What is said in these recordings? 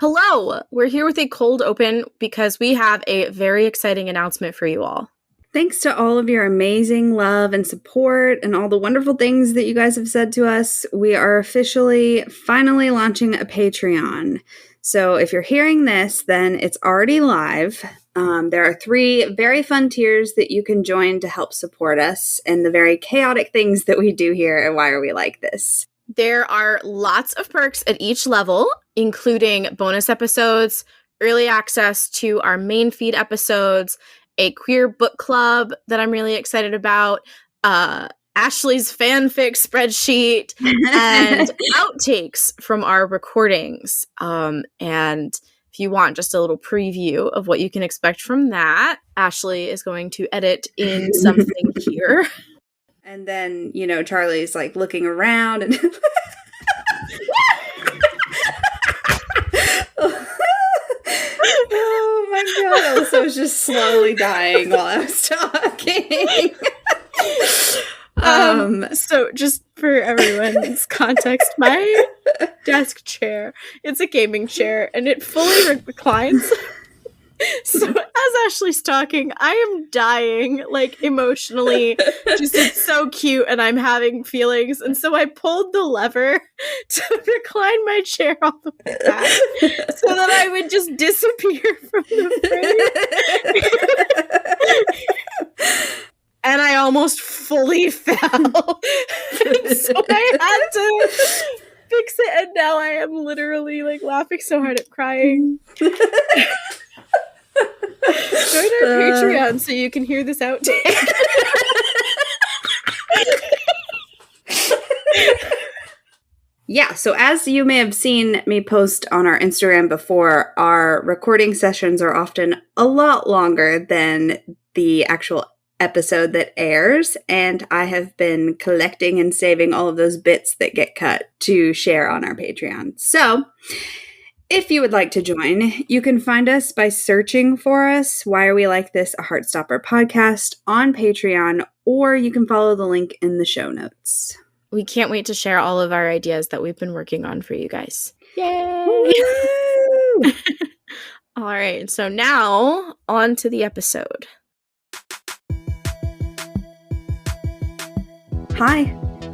Hello! We're here with a cold open because we have a very exciting announcement for you all. Thanks to all of your amazing love and support and all the wonderful things that you guys have said to us, we are finally launching a Patreon. So if you're hearing this, then it's already live. There are 3 very fun tiers that you can join to help support us and the very chaotic things that we do here at Why Are We Like This? There are lots of perks at each level, including bonus episodes, early access to our main feed episodes, a queer book club that I'm really excited about, Ashley's fanfic spreadsheet, and outtakes from our recordings. And if you want just a little preview of what you can expect from that, Ashley is going to edit in something here. And then, Charlie's like looking around and oh my god, Alyssa was just slowly dying while I was talking. So just for everyone's context, my desk chair, it's a gaming chair and it fully reclines. So as Ashley's talking, I am dying, like, emotionally. Just, it's so cute, and I'm having feelings. And so I pulled the lever to recline my chair all the way back so that I would just disappear from the frame. And I almost fully fell. And so I had to fix it, and now I am literally, like, laughing so hard at crying. Join our Patreon so you can hear this outtake. Yeah, so as you may have seen me post on our Instagram before, our recording sessions are often a lot longer than the actual episode that airs, and I have been collecting and saving all of those bits that get cut to share on our Patreon. So if you would like to join, you can find us by searching for us, Why Are We Like This, a Heartstopper podcast, on Patreon, or you can follow the link in the show notes. We can't wait to share all of our ideas that we've been working on for you guys. Yay! All right, so now on to the episode. Hi.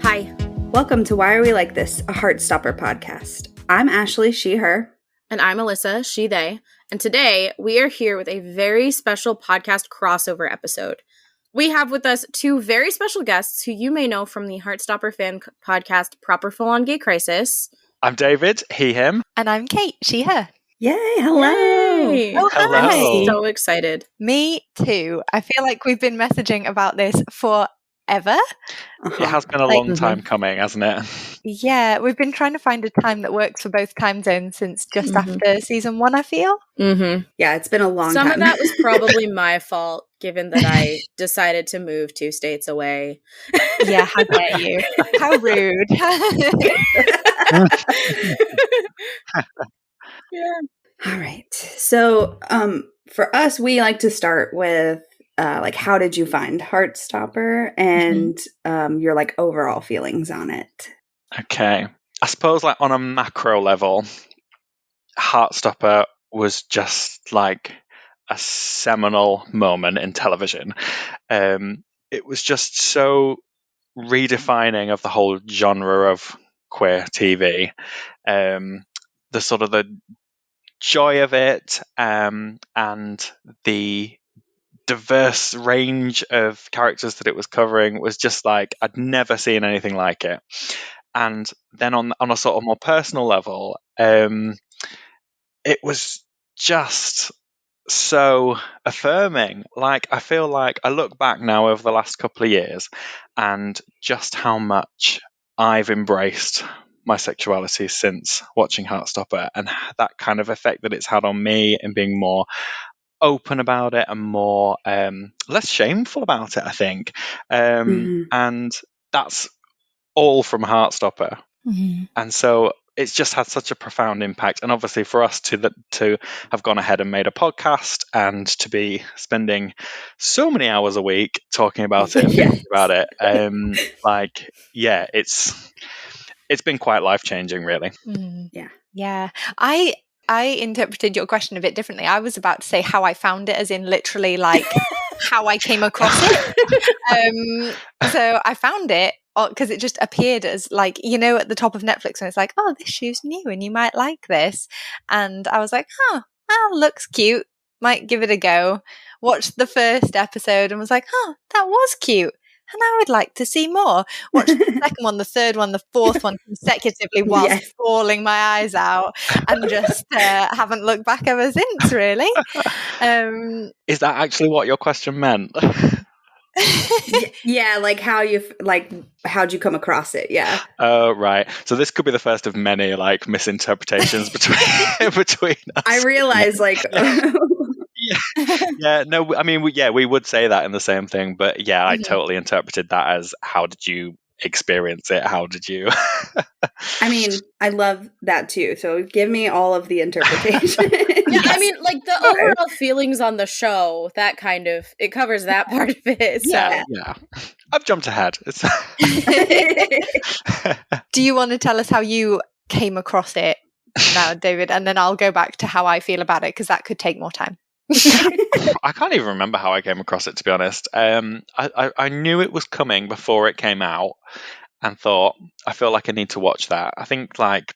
Hi. Welcome to Why Are We Like This, a Heartstopper podcast. I'm Ashley, she, her. And I'm Alyssa, she, they. And today we are here with a very special podcast crossover episode. We have with us 2 very special guests who you may know from the Heartstopper Fan Podcast, Proper Full On Gay Crisis. I'm David, he, him. And I'm Kate, she, her. Yay, hello. Yay. Oh, hello. hi. So excited. Me too. I feel like we've been messaging about this forever. It has been a long time coming, hasn't it? Yeah, we've been trying to find a time that works for both time zones since just after season 1, I feel. Yeah, it's been a long time. time. Some of that was probably my fault, given that I decided to move 2 states away. Yeah, how dare you? How rude. Yeah. All right. So for us, we like to start with how did you find Heartstopper and your overall feelings on it? Okay. I suppose on a macro level, Heartstopper was just like a seminal moment in television. It was just so redefining of the whole genre of queer TV. The sort of the joy of it and the diverse range of characters that it was covering was just like I'd never seen anything like it. And then on a sort of more personal level, it was just so affirming. I feel like I look back now over the last couple of years and just how much I've embraced my sexuality since watching Heartstopper, and that kind of effect that it's had on me and being more open about it and more less shameful about it, I think. And that's all from Heartstopper. And so it's just had such a profound impact. And obviously for us to have gone ahead and made a podcast and to be spending so many hours a week talking about it and thinking about it, it's been quite life-changing, really. Yeah. I I interpreted your question a bit differently. I was about to say how I found it, as in literally like how I came across it. So I found it because it just appeared as like, you know, at the top of Netflix, and it's like, oh, this shoe's new and you might like this. And I was like, looks cute. Might give it a go. Watched the first episode and was like, oh, that was cute. And I would like to see more. Watched the second one, the third one, the fourth one consecutively whilst bawling my eyes out, and just haven't looked back ever since, really. Is that actually what your question meant? Yeah, like how'd you come across it? Yeah. Oh, right. So this could be the first of many like misinterpretations between us. I realize No, I mean, we would say that in the same thing, but yeah, I totally interpreted that as, how did you experience it? How did you? I mean, I love that too. So give me all of the interpretation. I mean, like the overall feelings on the show, that kind of, it covers that part of it. So. Yeah. I've jumped ahead. Do you want to tell us how you came across it now, David? And then I'll go back to how I feel about it, because that could take more time. I can't even remember how I came across it, to be honest. I knew it was coming before it came out and thought, I feel like I need to watch that. I think like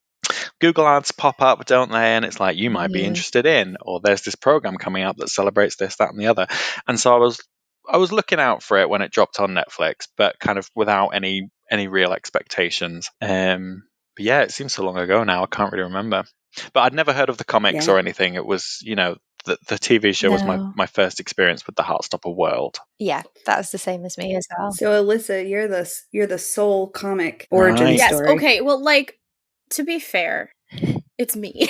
Google ads pop up, don't they? And it's like, you might be interested in, or there's this program coming up that celebrates this, that, and the other. And so I was looking out for it when it dropped on Netflix, but kind of without any real expectations. But yeah, it seems so long ago now, I can't really remember. But I'd never heard of the comics or anything. It was, you know, the TV show was my first experience with the Heartstopper world. Yeah, that was the same as me as well. So Alyssa, you're the sole comic origin story. Yes, okay. Well, like, to be fair, it's me.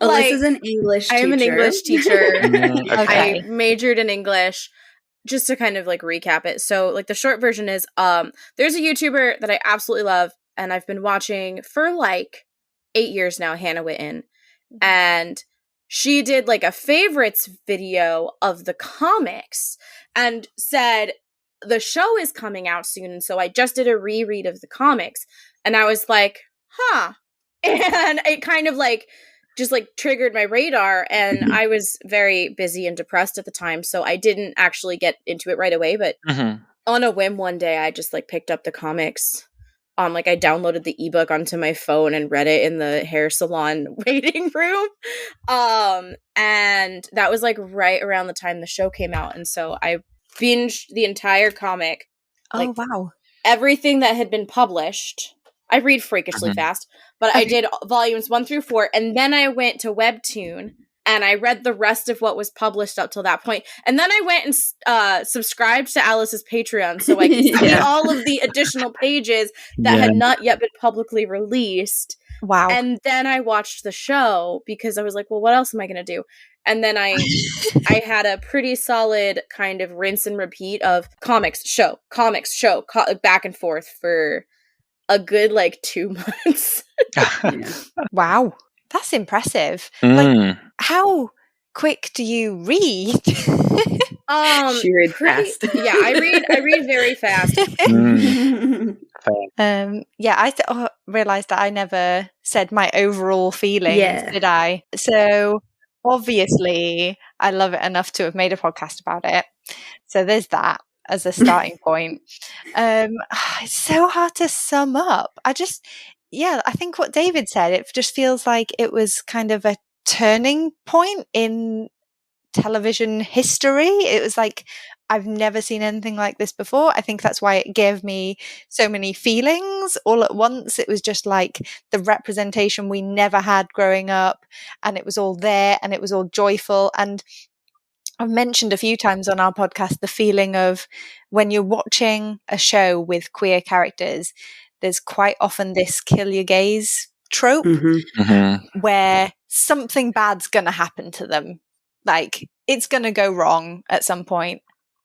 Alyssa's an English teacher. I am an English teacher. Okay. I majored in English. Just to kind of like recap it. So like the short version is there's a YouTuber that I absolutely love and I've been watching for like 8 years now, Hannah Witten. And she did like a favorites video of the comics and said the show is coming out soon. And so I just did a reread of the comics and I was like, and it kind of like just like triggered my radar, and I was very busy and depressed at the time, so I didn't actually get into it right away, but on a whim one day I just like picked up the comics. Like I downloaded the ebook onto my phone and read it in the hair salon waiting room. And that was like right around the time the show came out, and so I binged the entire comic. Like, oh wow. Everything that had been published. I read freakishly fast, but I did volumes 1 through 4, and then I went to Webtoon and I read the rest of what was published up till that point. And then I went and subscribed to Alice's Patreon so I could see all of the additional pages that had not yet been publicly released. Wow. And then I watched the show because I was like, well, what else am I going to do? And then I had a pretty solid kind of rinse and repeat of comics, show, back and forth for a good like 2 months. Wow, that's impressive. Like, how quick do you read? She reads fast. Yeah, I read very fast. I realized that I never said my overall feelings, did I? So obviously I love it enough to have made a podcast about it. So there's that as a starting point. It's so hard to sum up. I think what David said, it just feels like it was kind of a turning point in television history. It was like, I've never seen anything like this before. I think that's why it gave me so many feelings all at once. It was just like the representation we never had growing up, and it was all there and it was all joyful. And I've mentioned a few times on our podcast the feeling of when you're watching a show with queer characters, there's quite often this kill your gaze trope where something bad's going to happen to them. Like, it's going to go wrong at some point.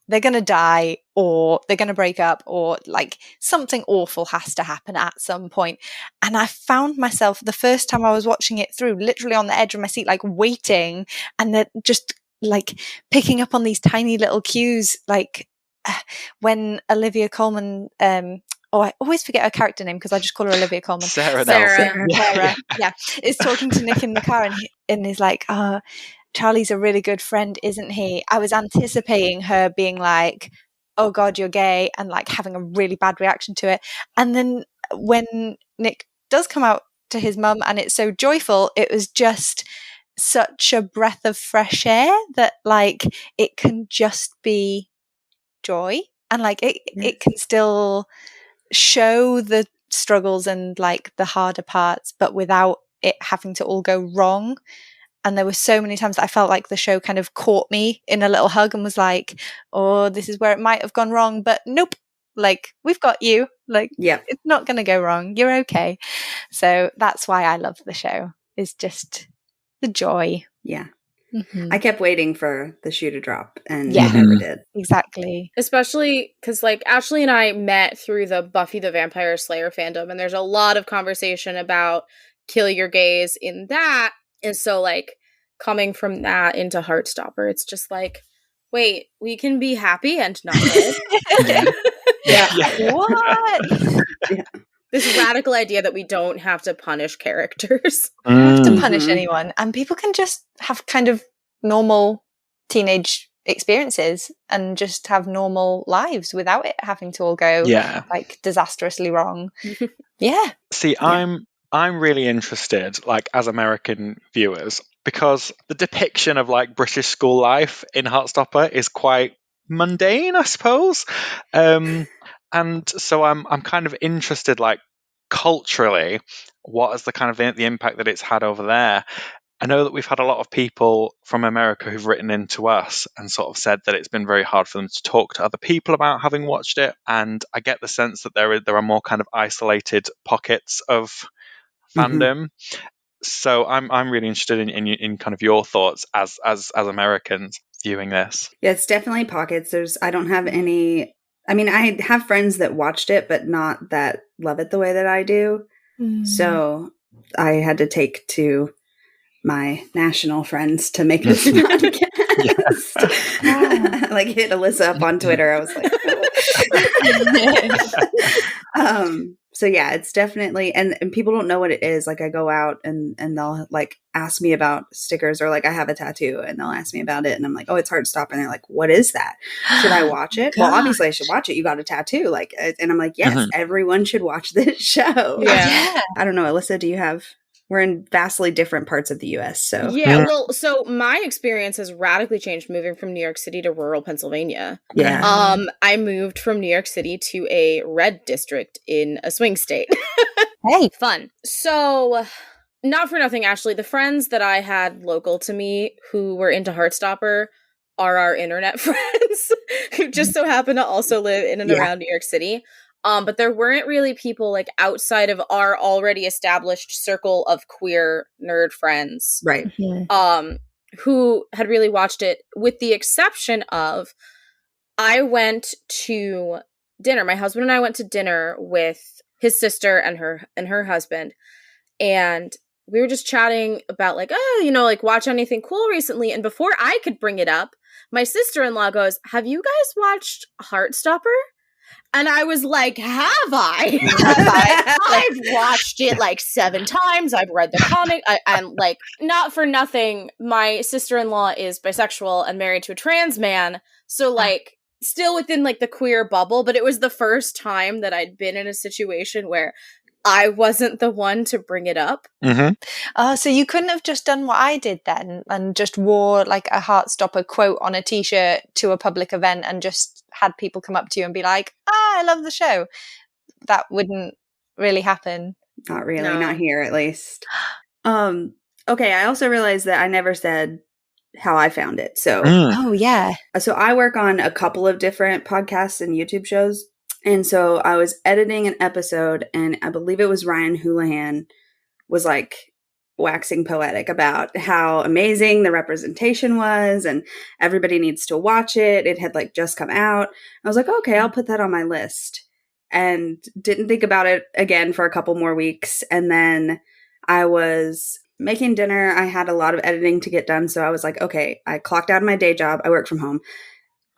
They're going to die, or they're going to break up, or like something awful has to happen at some point. And I found myself the first time I was watching it through literally on the edge of my seat, like waiting, and then just like picking up on these tiny little cues, like when Olivia Colman oh, I always forget her character name because I just call her Olivia Colman. Sarah Nelson. Sarah, yeah, is talking to Nick in the car, and he's like, Charlie's a really good friend, isn't he? I was anticipating her being like, oh God, you're gay, and like having a really bad reaction to it. And then when Nick does come out to his mum and it's so joyful, it was just such a breath of fresh air that like it can just be joy, and like it can still show the struggles and like the harder parts, but without it having to all go wrong. And there were so many times that I felt like the show kind of caught me in a little hug and was like, oh, this is where it might have gone wrong, but nope, like we've got you, like it's not going to go wrong, you're okay. So that's why I love the show, is just the joy. I kept waiting for the shoe to drop, and it never did. Exactly. Especially because, like, Ashley and I met through the Buffy the Vampire Slayer fandom, and there's a lot of conversation about kill your gays in that. And so, like, coming from that into Heartstopper, it's just like, wait, we can be happy and not good. What? This radical idea that we don't have to punish characters. We don't have to punish anyone, and people can just have kind of normal teenage experiences and just have normal lives without it having to all go like disastrously wrong. See, I'm really interested, like, as American viewers, because the depiction of like British school life in Heartstopper is quite mundane, I suppose. And so I'm kind of interested, like, culturally, what is the kind of the impact that it's had over there. I know that we've had a lot of people from America who've written into us and sort of said that it's been very hard for them to talk to other people about having watched it. And I get the sense that there are more kind of isolated pockets of fandom. So I'm really interested in kind of your thoughts as Americans viewing this. Yeah, it's definitely pockets. I don't have any. I mean, I have friends that watched it, but not that love it the way that I do. So I had to take to my national friends to make this podcast. Like, hit Alyssa up on Twitter. I was like, so yeah, it's definitely, and people don't know what it is. Like, I go out and they'll like ask me about stickers, or like I have a tattoo and they'll ask me about it. And I'm like, oh, it's Heartstopper. And they're like, what is that? Should I watch it? Well, obviously I should watch it. You got a tattoo. Like, and I'm like, yes, everyone should watch this show. Yeah. I don't know. Alyssa, we're in vastly different parts of the US. So well, so my experience has radically changed moving from New York City to rural Pennsylvania. I moved from New York City to a red district in a swing state. Hey, fun. So, not for nothing, Ashley, the friends that I had local to me who were into Heartstopper are our internet friends who just so happen to also live in and around New York City. But there weren't really people like outside of our already established circle of queer nerd friends, right? Who had really watched it, with the exception of I went to dinner. My husband and I went to dinner with his sister and her husband, and we were just chatting about like, oh, you know, like watch anything cool recently. And before I could bring it up, my sister-in-law goes, "Have you guys watched Heartstopper?" And I was like, have I? I've watched it like 7 times. I've read the comic. I'm like, not for nothing, my sister-in-law is bisexual and married to a trans man. So like, still within like the queer bubble. But it was the first time that I'd been in a situation where I wasn't the one to bring it up. So you couldn't have just done what I did then and just wore like a Heartstopper quote on a t-shirt to a public event and just had people come up to you and be like, I love the show. That wouldn't really happen. Not really, not here at least. Okay, I also realized that I never said how I found it. So So I work on a couple of different podcasts and YouTube shows. And so I was editing an episode, and I believe it was Ryan Houlihan was like waxing poetic about how amazing the representation was and everybody needs to watch it. It had like just come out. I was like, okay, I'll put that on my list, and didn't think about it again for a couple more weeks. And then I was making dinner. I had a lot of editing to get done. So I was like, okay, I clocked out of my day job. I work from home.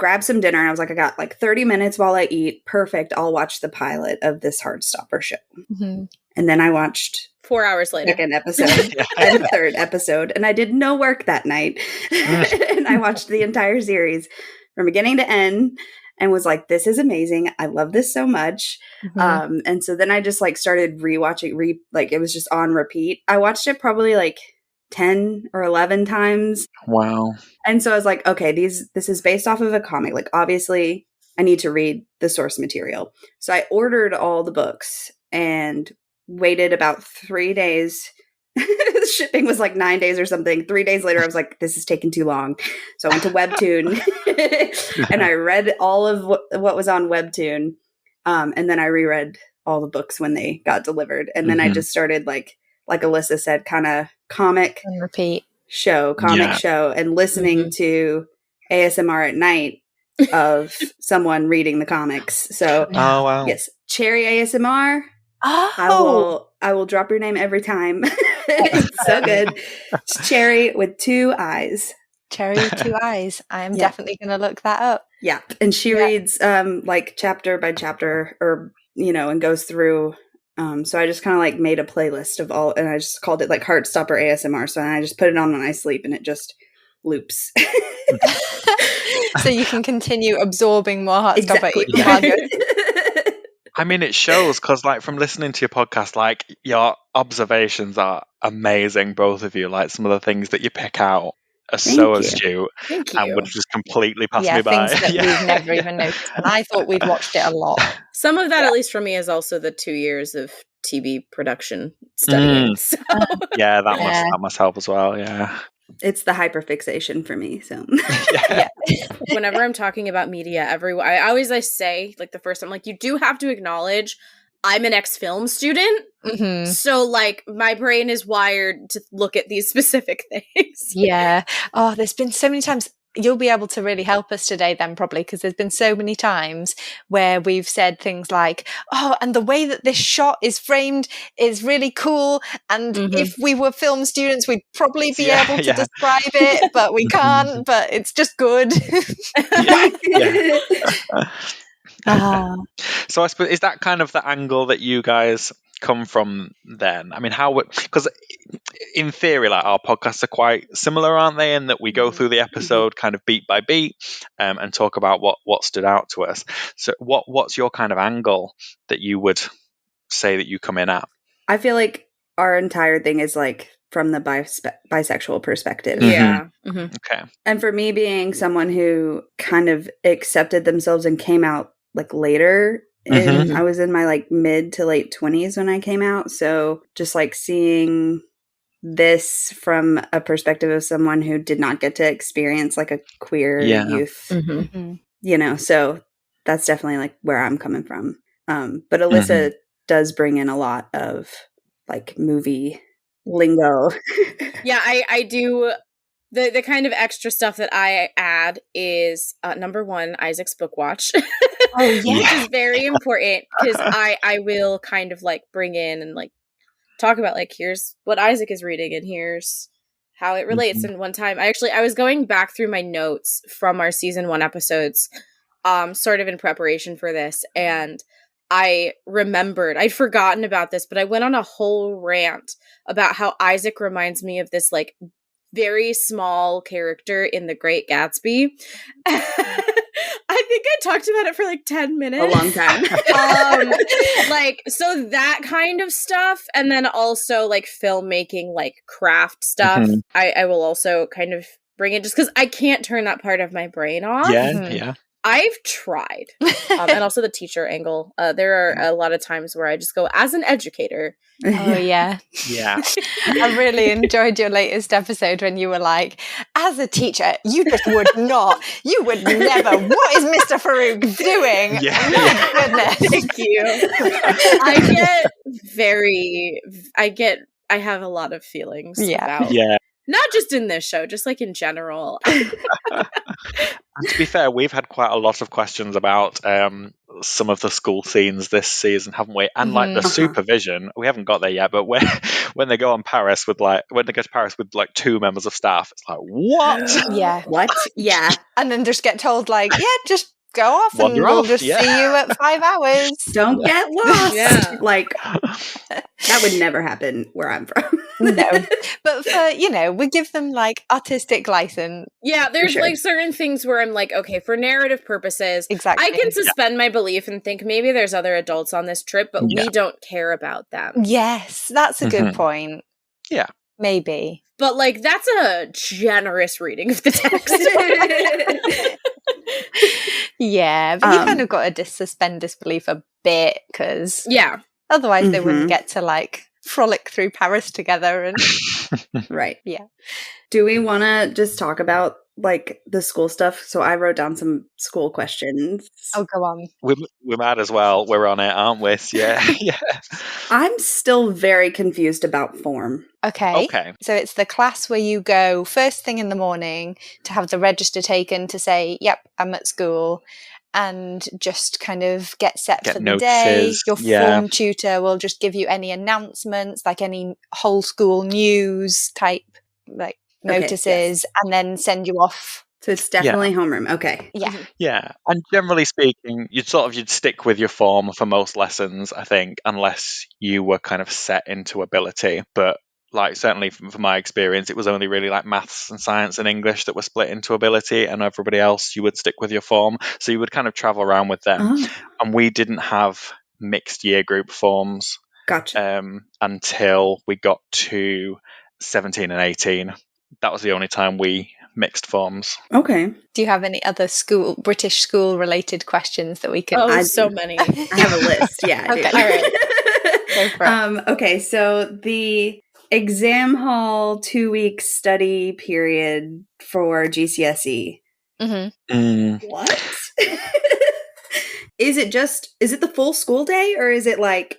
grabbed some dinner and I was like, I got like 30 minutes while I eat. Perfect. I'll watch the pilot of this Heartstopper show. Mm-hmm. And then I watched 4 hours later, second episode and third episode. And I did no work that night. And I watched the entire series from beginning to end and was like, this is amazing. I love this so much. Mm-hmm. And so then I just like started rewatching, like it was just on repeat. I watched it probably like 10 or 11 times. Wow. And so I was like, okay, this is based off of a comic. Like, obviously, I need to read the source material. So I ordered all the books and waited about 3 days. Shipping was like 9 days or something. 3 days later, I was like, this is taking too long. So I went to Webtoon and I read all of what was on Webtoon. And then I reread all the books when they got delivered. And then I just started like Alyssa said, kind of comic And repeat. show and listening to ASMR at night of someone reading the comics. So Oh, wow. yes, Cherii ASMR. Oh, I will drop your name every time. It's so good. It's Cherii with 2 eyes. Cherii with 2 eyes. I am Yeah. definitely going to look that up. Yeah. And she reads like chapter by chapter or, and goes through. So I just kind of like made a playlist of all, and I just called it like Heartstopper ASMR. So I just put it on when I sleep and it just loops. So you can continue absorbing more Heartstopper. Exactly. even while you're- I mean, it shows because, like, from listening to your podcast, like, your observations are amazing, both of you. Like, some of the things that you pick out are so you. astute Thank and you. would just completely pass me by. things that we've never even noticed. And I thought we'd watched it a lot. Some of that, at least for me, is also the 2 years of TV production studying. So. Yeah, that Yeah. must help as well. Yeah. It's the hyperfixation for me. So Yeah. Whenever I'm talking about media, I say, like, the first time, like, you do have to acknowledge I'm an ex-film student. Mhm. So, like, my brain is wired to look at these specific things. Yeah. Oh, there's been so many times. You'll be able to really help us today then, probably, because there's been so many times where we've said things like, oh, and the way that this shot is framed is really cool. And if we were film students, we'd probably be able to describe it, but we can't, but it's just good. So I suppose, is that kind of the angle that you guys come from then? I mean, because in theory, like, our podcasts are quite similar, aren't they? In that we go through the episode kind of beat by beat and talk about what stood out to us. So what's your kind of angle that you would say that you come in at? I feel like our entire thing is like from the bisexual perspective. Yeah. Okay. And for me, being someone who kind of accepted themselves and came out like later, and I was in my like mid to late 20s when I came out. So just like seeing this from a perspective of someone who did not get to experience like a queer youth, so that's definitely like where I'm coming from. But Alyssa does bring in a lot of like movie lingo. Yeah, I do. The kind of extra stuff that I add is number one, Isaac's book watch. Oh, yeah. Which is very important because I will kind of like bring in and like talk about like, here's what Isaac is reading and here's how it relates. And one time I was going back through my notes from our season 1 episodes, sort of in preparation for this, and I remembered, I'd forgotten about this, but I went on a whole rant about how Isaac reminds me of this like very small character in The Great Gatsby. I think I talked about it for like 10 minutes. A long time. Like, so that kind of stuff. And then also like filmmaking, like craft stuff. I will also kind of bring it just because I can't turn that part of my brain off. Yeah. I've tried. And also the teacher angle. There are a lot of times where I just go, as an educator. Oh, yeah. Yeah. I really enjoyed your latest episode when you were like, as a teacher, you just would not, you would never, what is Mr. Farouk doing? Yeah. My goodness. Thank you. I have a lot of feelings about. Yeah. Not just in this show, just like in general. And to be fair, we've had quite a lot of questions about some of the school scenes this season, haven't we? And like the supervision, we haven't got there yet, but when they go to Paris with like 2 members of staff, it's like, what? Yeah. What? Yeah. And then just get told like, yeah, just go off Wander and we'll off, just yeah. see you at 5 hours. Don't get lost. Yeah. Like, that would never happen where I'm from. No. But for, we give them like artistic license. Yeah, there's sure. like certain things where I'm like, okay, for narrative purposes, Exactly. I can suspend my belief and think maybe there's other adults on this trip, but we don't care about them. Yes, that's a good Mhm. point. Yeah. Maybe. But like, that's a generous reading of the text. Yeah, but you kind of got to suspend disbelief a bit because Yeah. otherwise they Mhm. wouldn't get to like frolic through Paris together. And Right. Yeah. Do we want to just talk about like the school stuff? So I wrote down some school questions. oh, go on. We might as well. We're on it, aren't we? Yeah. Yeah. I'm still very confused about form. Okay. Okay. So it's the class where you go first thing in the morning to have the register taken to say, yep, I'm at school, and just kind of get set Get for the day. notices, Your yeah. form tutor will just give you any announcements, like any whole school news type like Okay, notices, and then send you off. So it's definitely homeroom. Okay. Yeah. Yeah, and generally speaking, you'd stick with your form for most lessons, I think, unless you were kind of set into ability. But like certainly from my experience, it was only really like maths and science and English that were split into ability, and everybody else you would stick with your form. So you would kind of travel around with them. Oh, And we didn't have mixed year group forms gotcha. until we got to 17 and 18. That was the only time we mixed forms. Okay. Do you have any other British school related questions that we could? Oh, so many. I have a list. Yeah. I do. Okay. All right. Go for it. Okay. So the exam hall 2-week study period for GCSE. Mm-hmm. What? Is it the full school day, or is it like?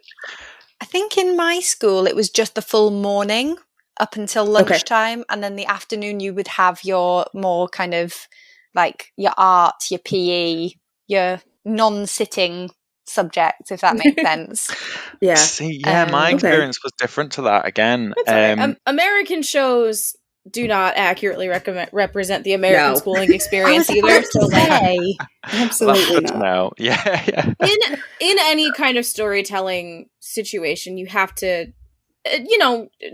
I think in my school it was just the full morning up until lunchtime, and then the afternoon you would have your more kind of like your art, your PE, your non-sitting subjects, if that makes sense. Yeah. See, my experience was different to that again. That's all right. American shows do not accurately represent the American schooling experience either. So like, absolutely not. No. Yeah. In any kind of storytelling situation, you have to,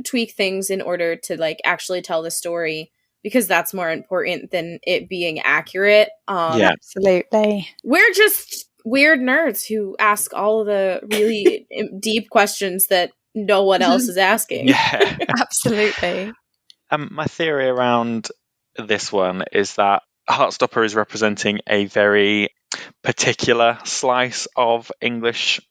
tweak things in order to like actually tell the story, because that's more important than it being accurate. Yeah, absolutely. We're just weird nerds who ask all of the really deep questions that no one else is asking. Yeah. Absolutely. My theory around this one is that Heartstopper is representing a very particular slice of English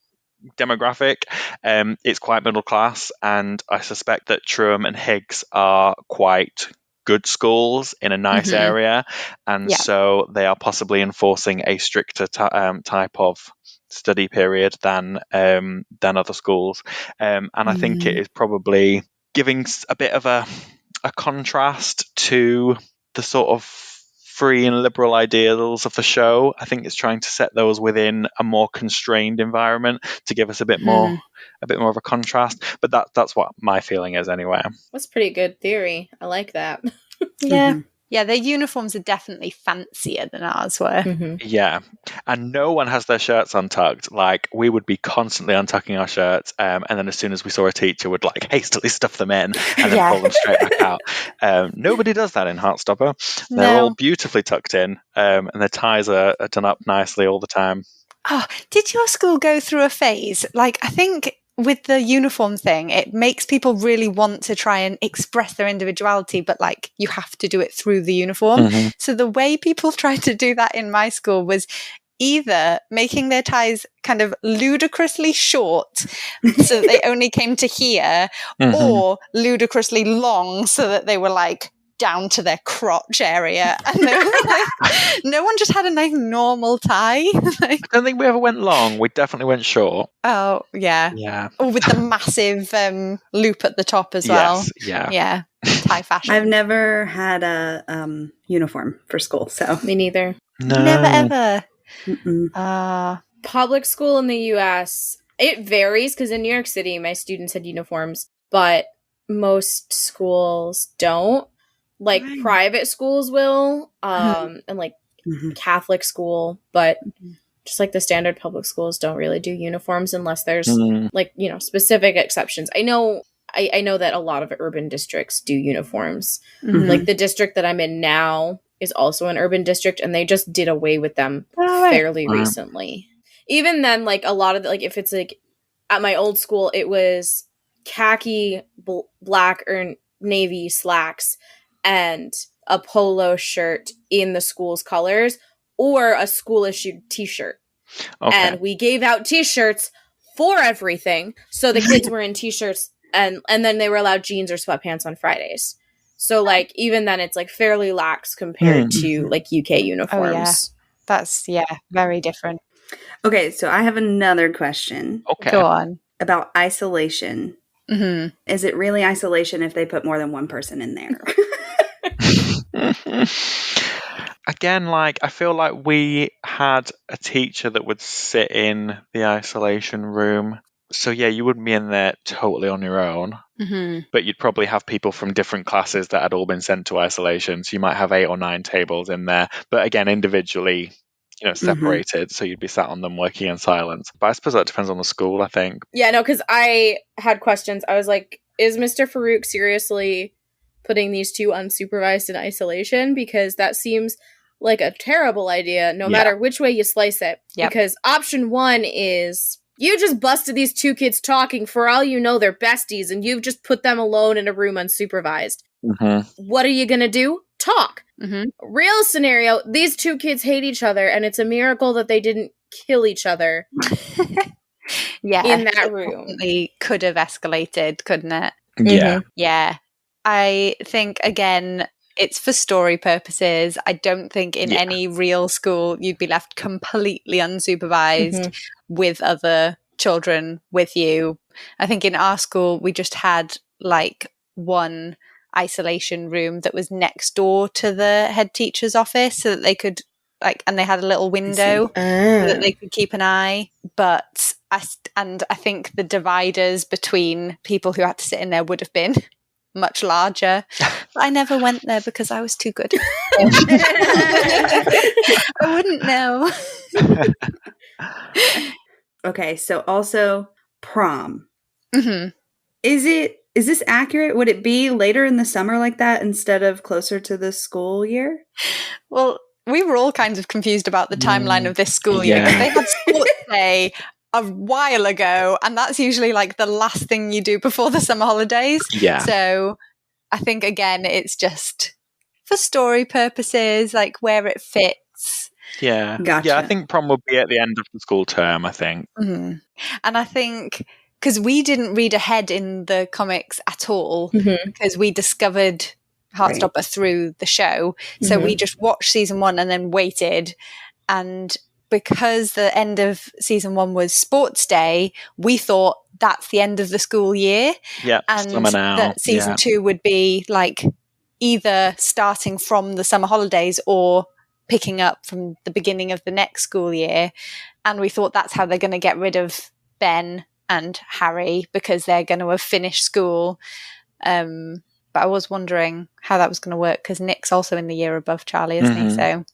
demographic. It's quite middle class, and I suspect that Truham and Higgs are quite good schools in a nice area, and so they are possibly enforcing a stricter type of study period than other schools, and I think it is probably giving a bit of a contrast to the sort of free and liberal ideals of the show. I think it's trying to set those within a more constrained environment to give us a bit more of a contrast. But that's what my feeling is anyway. That's pretty good theory. I like that. Yeah. Yeah, their uniforms are definitely fancier than ours were. Yeah, and no one has their shirts untucked. Like, we would be constantly untucking our shirts, and then as soon as we saw a teacher, would like hastily stuff them in and then pull them straight back out. Nobody does that in Heartstopper. They're all beautifully tucked in, and their ties are done up nicely all the time. Oh, did your school go through a phase? Like, I think with the uniform thing, it makes people really want to try and express their individuality, but like you have to do it through the uniform. So the way people tried to do that in my school was either making their ties kind of ludicrously short so that they only came to here, or ludicrously long so that they were like down to their crotch area, and no one just had a nice normal tie. I don't think we ever went long. We definitely went short. Oh yeah. Or with the massive loop at the top as well. Yes, yeah. Tie fashion. I've never had a uniform for school, so Me neither. No. Never ever. Public school in the US, it varies, because in New York City my students had uniforms, but most schools don't. Like private schools will, and like Catholic school, but just like the standard public schools don't really do uniforms unless there's like, you know, specific exceptions. I know that a lot of urban districts do uniforms. Like the district that I'm in now is also an urban district, and they just did away with them fairly recently. Even then, like a lot of like if it's like at my old school, it was khaki, black or navy slacks and a polo shirt in the school's colors, or a school-issued t-shirt. Okay. And we gave out t-shirts for everything. So the kids were in t-shirts, and then they were allowed jeans or sweatpants on Fridays. So, like, even then, it's, like, fairly lax compared to, like, UK uniforms. Oh, yeah. That's, very different. Okay, so I have another question. Okay. Go on. About isolation. Is it really isolation if they put more than one person in there? Again, like, I feel like we had a teacher that would sit in the isolation room. So, yeah, you wouldn't be in there totally on your own. But you'd probably have people from different classes that had all been sent to isolation. So you might have 8 or 9 tables in there. But again, individually, you know, separated. So you'd be sat on them working in silence. But I suppose that depends on the school, I think. Yeah, no, because I had questions. I was like, is Mr. Farouk seriously putting these two unsupervised in isolation? Because that seems like a terrible idea, no matter which way you slice it. Yep. Because option 1 is you just busted these 2 kids talking. For all you know, they're besties, and you've just put them alone in a room unsupervised. What are you going to do? Talk. Real scenario, these 2 kids hate each other, and it's a miracle that they didn't kill each other in that room. It could have escalated, couldn't it? Yeah. Yeah. I think, again, it's for story purposes. I don't think in any real school you'd be left completely unsupervised with other children with you. I think in our school we just had like one isolation room that was next door to the head teacher's office, so that they could and they had a little window so that they could keep an eye. But I think the dividers between people who had to sit in there would have been much larger. But I never went there because I was too good. I wouldn't know. Okay, so also prom. Is this accurate? Would it be later in the summer like that instead of closer to the school year? Well, we were all kind of confused about the timeline of this school year, because they had sports day a while ago, and that's usually like the last thing you do before the summer holidays. So I think, again, it's just for story purposes, like where it fits. Gotcha. I think prom would be at the end of the school term, I think. And I think because we didn't read ahead in the comics at all, because we discovered Heartstopper through the show, so we just watched season 1 and then waited. And because the end of season 1 was sports day, we thought that's the end of the school year. And that season 2 would be like either starting from the summer holidays or picking up from the beginning of the next school year. And we thought that's how they're going to get rid of Ben and Harry, because they're going to have finished school. But I was wondering how that was going to work, because Nick's also in the year above Charlie, isn't he? So,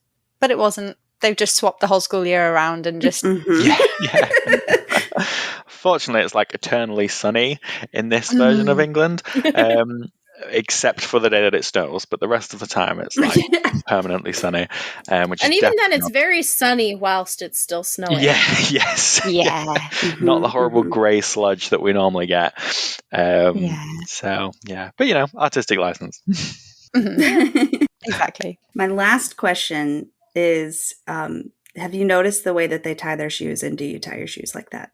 but it wasn't. They've just swapped the whole school year around and just... Fortunately, it's like eternally sunny in this version of England, except for the day that it snows. But the rest of the time, it's like permanently sunny. Which and is even then, it's very sunny whilst it's still snowing. Not the horrible grey sludge that we normally get. So, but you know, artistic license. Exactly. My last question is, have you noticed the way that they tie their shoes, and do you tie your shoes like that?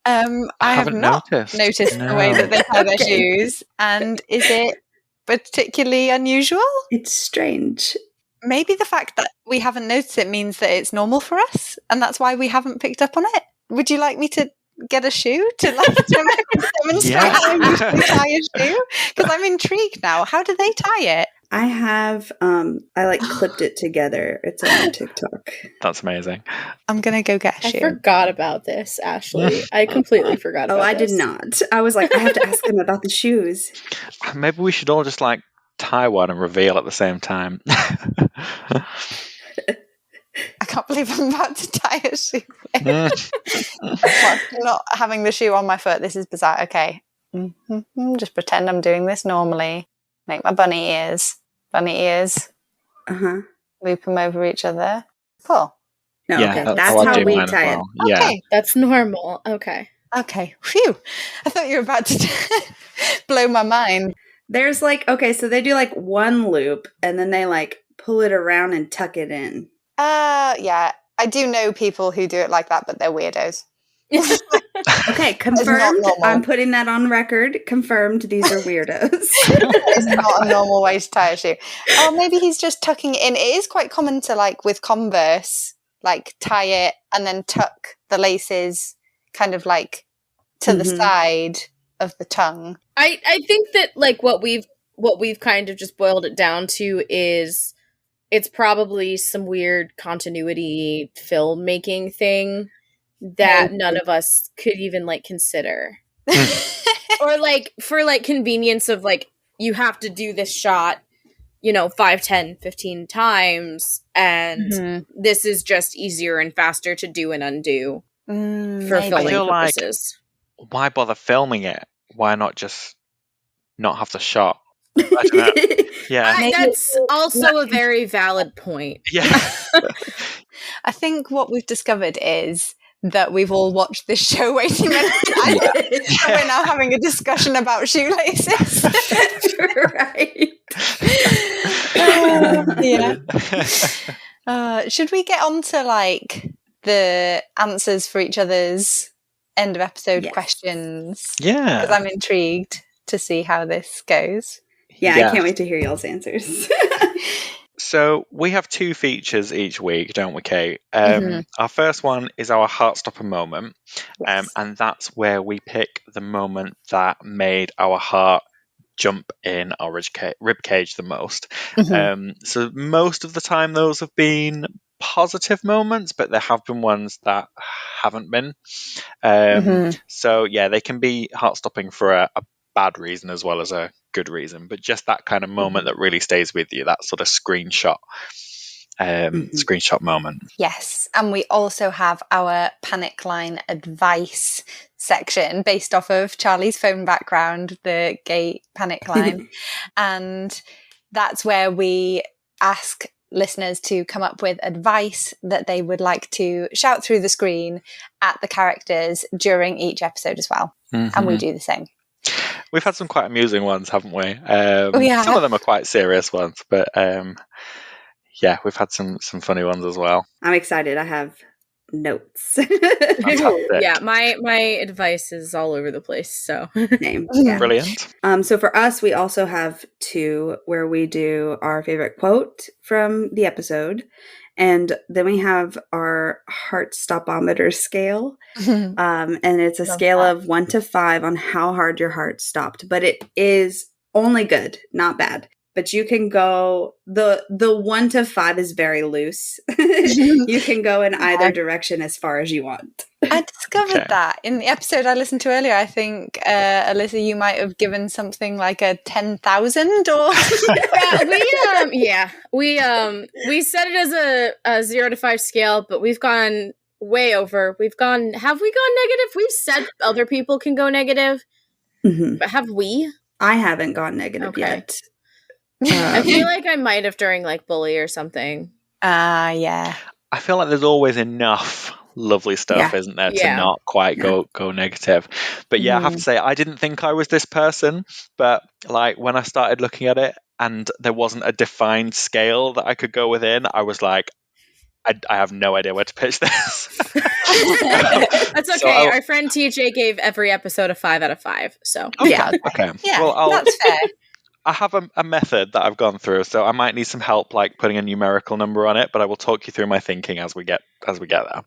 I have not noticed the way that they tie their shoes. And is it particularly unusual? It's strange. Maybe the fact that we haven't noticed it means that it's normal for us, and that's why we haven't picked up on it. Would you like me to get a shoe to demonstrate how you usually tie a shoe? Because I'm intrigued now. How do they tie it? I have, I clipped it together. It's on my TikTok. That's amazing. I'm going to go get a shoe. I forgot about this, Ashley. I completely forgot about this. I did not. I was like, I have to ask them about the shoes. Maybe we should all just tie one and reveal at the same time. I can't believe I'm about to tie a shoe. Not having the shoe on my foot. This is bizarre. Okay. Just pretend I'm doing this normally. Make my bunny ears. Uh-huh. Loop them over each other. Cool. No, yeah, okay. That's how we tie it. Yeah. Okay. That's normal. Okay. Phew. I thought you were about to blow my mind. There's so they do one loop and then they pull it around and tuck it in. Yeah. I do know people who do it like that, but they're weirdos. Okay, confirmed. I'm putting that on record. Confirmed, these are weirdos. It's not a normal way to tie a shoe. Oh, maybe he's just tucking it in. It is quite common to with Converse, tie it and then tuck the laces kind of to the side of the tongue. I think that what we've kind of just boiled it down to is it's probably some weird continuity filmmaking thing that none of us could even consider. Or for convenience of you have to do this shot 5, 10, 15 times and this is just easier and faster to do and undo for filming purposes. Why bother filming it? Why not just not have the shot? I don't know. Yeah, that's also a very valid point. Yeah. I think what we've discovered is that we've all watched this show way too many times. So we're now having a discussion about shoelaces. Right. Should we get on to the answers for each other's end of episode questions? Yeah. Because I'm intrigued to see how this goes. Yeah, I can't wait to hear y'all's answers. So we have 2 features each week, don't we, Kate? Our first one is our Heartstopper moment, and that's where we pick the moment that made our heart jump in our ribcage the most. So most of the time those have been positive moments, but there have been ones that haven't been. So yeah, they can be heart-stopping for a bad reason as well as a good reason, but just that kind of moment that really stays with you, that sort of screenshot moment. Yes, and we also have our panic line advice section based off of Charlie's phone background, the gay panic line. And that's where we ask listeners to come up with advice that they would like to shout through the screen at the characters during each episode as well. And we do the same. We've had some quite amusing ones, haven't we? Some of them are quite serious ones, but we've had some funny ones as well. I'm excited. I have notes. Yeah, my advice is all over the place. So Brilliant. So for us, we also have 2 where we do our favorite quote from the episode. And then we have our Heartstopometer scale. And it's a scale of 1 to 5 on how hard your heart stopped. But it is only good, not bad. But you can go, the 1 to 5 is very loose. You can go in either direction as far as you want. I discovered that in the episode I listened to earlier. I think, Alyssa, you might have given something like a 10,000 or... we set it as a 0 to 5 scale, but we've gone way over. Have we gone negative? We've said other people can go negative, but have we? I haven't gone negative yet. I feel like I might have during bully or something. Yeah. I feel like there's always enough lovely stuff, isn't there, to not quite go negative. But I have to say, I didn't think I was this person, but when I started looking at it and there wasn't a defined scale that I could go within, I was like, I have no idea where to pitch this. That's okay. Our friend TJ gave every episode a 5 out of 5. So okay. Yeah, well, that's fair. I have a method that I've gone through, so I might need some help putting a numerical number on it, but I will talk you through my thinking as we get there. Oh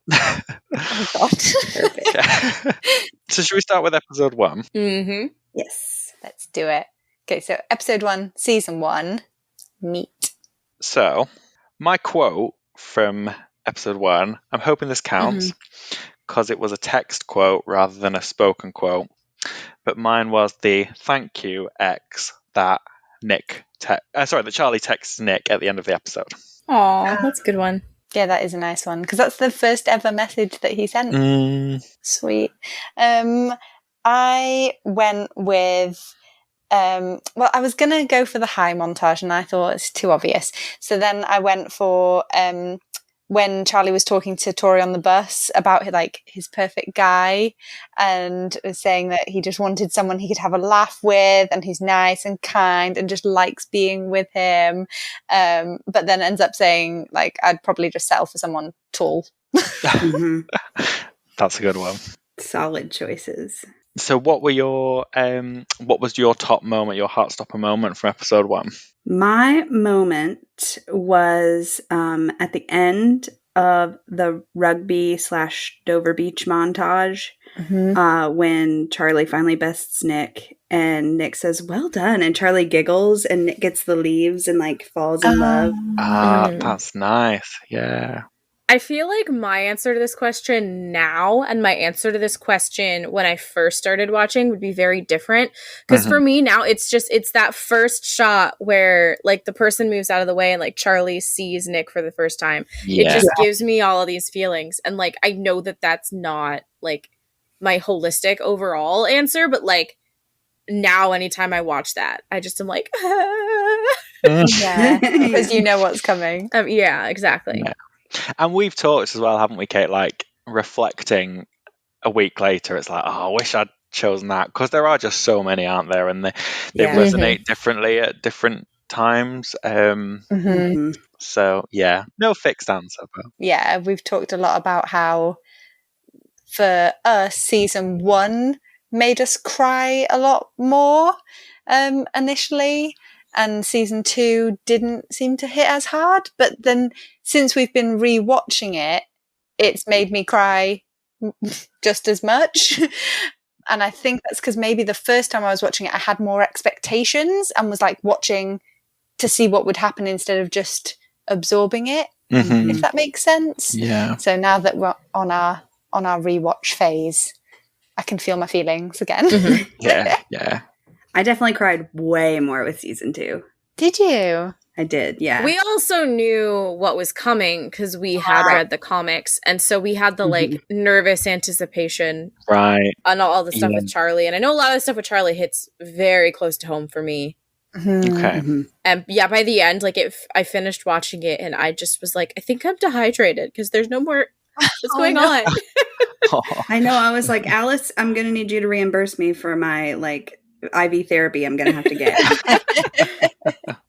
God. Perfect. So should we start with episode 1? Yes. Let's do it. Okay, so episode 1, season 1, meat. So, my quote from episode 1, I'm hoping this counts because it was a text quote rather than a spoken quote. But mine was the thank you X that Charlie texts Nick at the end of the episode. Aw, that's a good one. Yeah, that is a nice one because that's the first ever message that he sent. Sweet. I went with, I was going to go for the high montage and I thought it's too obvious. So then I went for when Charlie was talking to Tori on the bus about his perfect guy and was saying that he just wanted someone he could have a laugh with and who's nice and kind and just likes being with him. But then ends up saying I'd probably just settle for someone tall. That's a good one. Solid choices. So what was your top moment, your Heartstopper moment from episode 1? My moment was at the end of the rugby / Dover Beach montage when Charlie finally bests Nick and Nick says, "Well done." And Charlie giggles and Nick gets the leaves and falls in love. That's nice. Yeah. I feel like my answer to this question now and my answer to this question when I first started watching would be very different. Because for me now, it's that first shot where the person moves out of the way and Charlie sees Nick for the first time. Yeah. It just gives me all of these feelings. And I know that that's not my holistic overall answer, but now anytime I watch that, I just am yeah, because you know what's coming. Yeah, exactly. Yeah. And we've talked as well, haven't we, Kate? Reflecting a week later, it's I wish I'd chosen that because there are just so many, aren't there? And they resonate differently at different times. So yeah, no fixed answer. But. Yeah, we've talked a lot about how for us, season 1 made us cry a lot more initially. And season 2 didn't seem to hit as hard. But then since we've been rewatching it, it's made me cry just as much. And I think that's because maybe the first time I was watching it, I had more expectations and was watching to see what would happen instead of just absorbing it, if that makes sense. Yeah. So now that we're on our rewatch phase, I can feel my feelings again. Yeah. I definitely cried way more with season 2. Did you? I did, yeah. We also knew what was coming because we had read the comics. And so we had the nervous anticipation. Right. On all the stuff with Charlie. And I know a lot of the stuff with Charlie hits very close to home for me. Okay. And yeah, by the end, I finished watching it and I just was I think I'm dehydrated because there's no more. What's going on? I know. I was Alice, I'm going to need you to reimburse me for my IV therapy I'm gonna have to get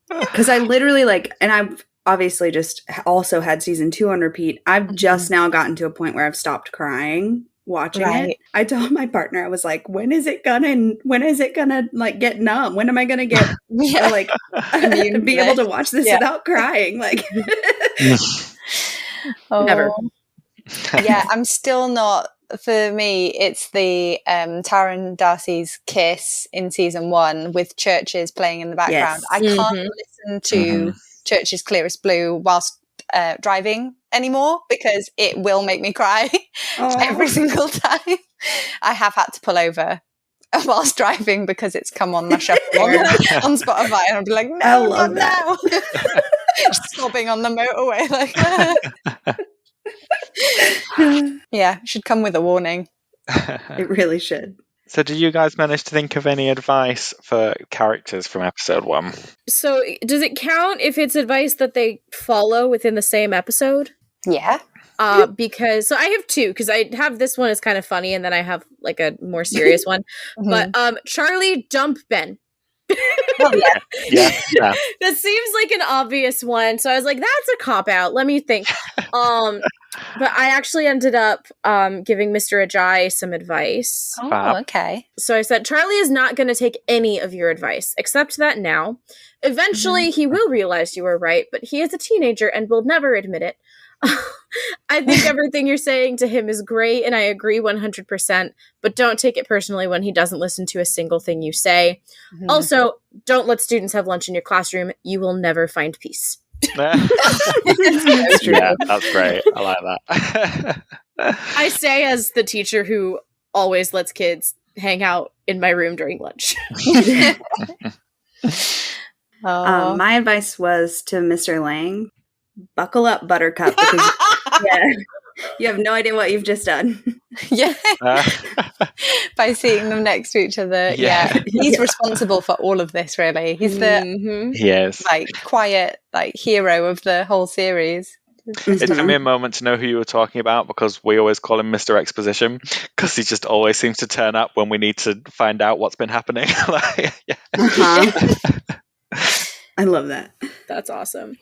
because I literally and I've obviously just also had season 2 on repeat. I've just now gotten to a point where I've stopped crying watching it. I told my partner, I was when is it gonna get numb? When am I gonna get be able to watch this without crying? Never. Yeah, I'm still not. For me, it's the Tara and Darcy's kiss in season 1 with Churches playing in the background. Yes. I can't listen to Churches Clearest Blue whilst driving anymore because it will make me cry every single time. I have had to pull over whilst driving because it's come on my shuffle on Spotify and I'll be no, not now. Sobbing on the motorway yeah, it should come with a warning. It really should. So did you guys manage to think of any advice for characters from episode 1? So does it count if it's advice that they follow within the same episode? Yeah. Because I have 2 because I have this one is kind of funny and then I have a more serious one. But Charlie, dump Ben. Well, yeah. That seems like an obvious one. So I was that's a cop-out. Let me think. But I actually ended up giving Mr. Ajay some advice. Oh, okay. So I said, Charlie is not going to take any of your advice, except that now. Eventually, he will realize you were right, but he is a teenager and will never admit it. I think everything you're saying to him is great, and I agree 100%, but don't take it personally when he doesn't listen to a single thing you say. Mhm. Also, don't let students have lunch in your classroom. You will never find peace. Yeah, that's great. I like that. I say as the teacher who always lets kids hang out in my room during lunch. My advice was to Mr. Lang, buckle up, Buttercup, because you have no idea what you've just done. Yeah. By seeing them next to each other. Yeah. He's responsible for all of this, really. He's the Yes. like quiet hero of the whole series. It took me a moment to know who you were talking about, because we always call him Mr. Exposition, because he just always seems to turn up when we need to find out what's been happening. I love that. That's awesome.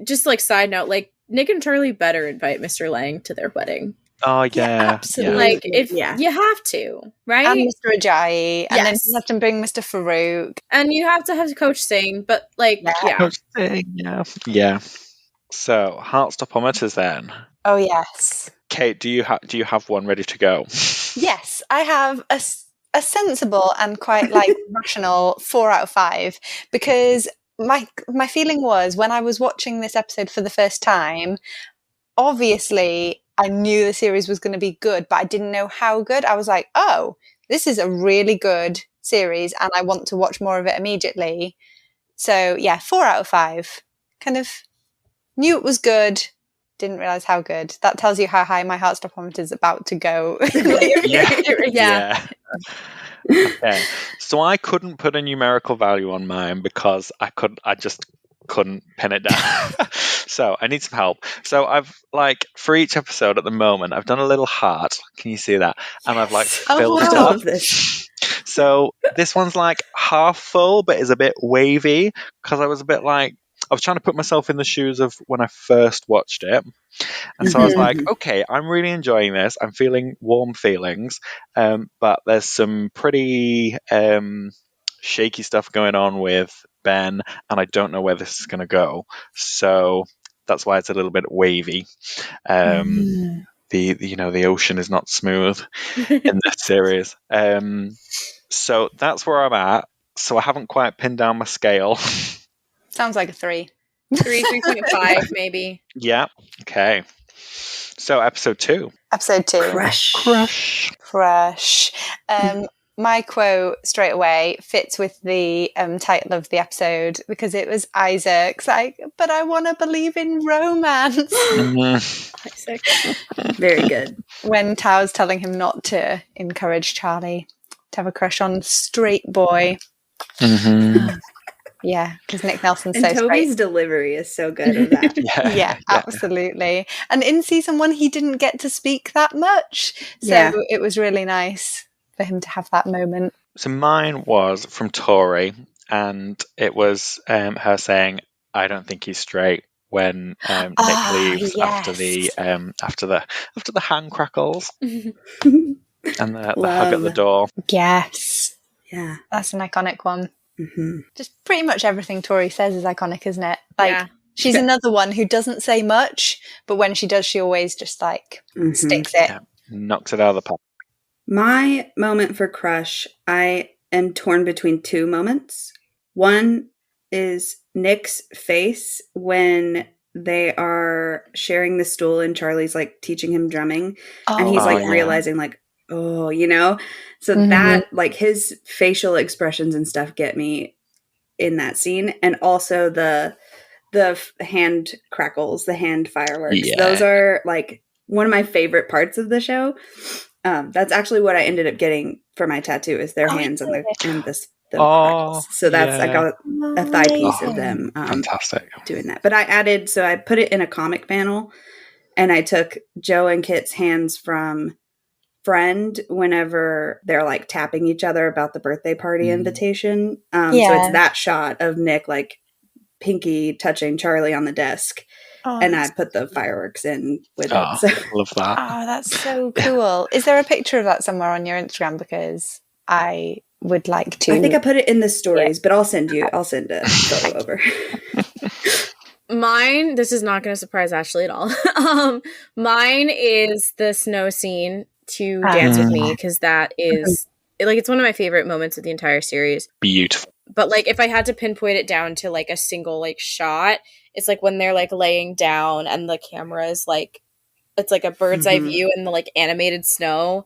Just like side note, like Nick and Charlie better invite Mr. Lang to their wedding. Oh yeah, absolutely. Like if you have to, right? And Mr. Ajayi, and then you have to bring Mr. Farouk, and you have to have Coach Singh, but like Coach Singh, yeah. So Heartstoppometers then. Oh yes. Kate, do you have one ready to go? Yes, I have a sensible and quite rational 4 out of 5, because my feeling was, when I was watching this episode for the first time, obviously I knew the series was going to be good, but I didn't know how good. I was like, oh, this is a really good series and I want to watch more of it immediately. So yeah, 4 out of 5. Kind of knew it was good, didn't realise how good. That tells you how high my Heartstoppometer is about to go. Yeah. Okay. So I couldn't put a numerical value on mine because I just couldn't pin it down. So I need some help. So I've for each episode at the moment, I've done a little heart. Can you see that? And I've filled it up. This. So this one's half full, but is a bit wavy, because I was a bit I was trying to put myself in the shoes of when I first watched it. And so I was like, okay, I'm really enjoying this. I'm feeling warm feelings. But there's some pretty shaky stuff going on with Ben, and I don't know where this is going to go. So that's why it's a little bit wavy. The ocean is not smooth in this series. So that's where I'm at. So I haven't quite pinned down my scale. Sounds like a 3. 3.5 maybe. Yeah. Okay. So episode 2. Episode 2. Crush. My quote straight away fits with the title of the episode, because it was Isaac's but I want to believe in romance. Isaac. Very good. When Tao's telling him not to encourage Charlie to have a crush on straight boy. Yeah, because Nick Nelson's so Toby's straight. delivery is so good of that. Yeah, absolutely. And in season 1, he didn't get to speak that much. So it was really nice for him to have that moment. So mine was from Tori, and it was her saying, "I don't think he's straight," when Nick leaves after the hand crackles and the hug at the door. Yes. Yeah. That's an iconic one. Mm-hmm. Just pretty much everything Tori says is iconic, isn't it? She's another one who doesn't say much, but when she does, she always just sticks it. Yeah. Knocks it out of the park. My moment for crush, I am torn between 2 moments. One is Nick's face when they are sharing the stool and Charlie's teaching him drumming, and he's realizing so that his facial expressions and stuff get me in that scene. And also the hand crackles, the hand fireworks. Those are one of my favorite parts of the show. That's actually what I ended up getting for my tattoo, is their hands and the crackles. So that's I got a thigh piece of them. Fantastic. Doing that. But I put it in a comic panel, and I took Joe and Kit's hands from Friend whenever they're tapping each other about the birthday party invitation. So it's that shot of Nick pinky touching Charlie on the desk. And I put the fireworks in with it. So. Love that. Oh, that's so cool. Is there a picture of that somewhere on your Instagram? Because I would like to. I think I put it in the stories, but I'll send a photo over. Mine, this is not going to surprise Ashley at all. Mine is the snow scene to Dance With Me, because that is, like, it's one of my favorite moments of the entire series. Beautiful. But, like, if I had to pinpoint it down to, like, a single, like, shot, it's, like, when they're, like, laying down and the camera is, like, it's, like, a bird's eye view and the, like, animated snow.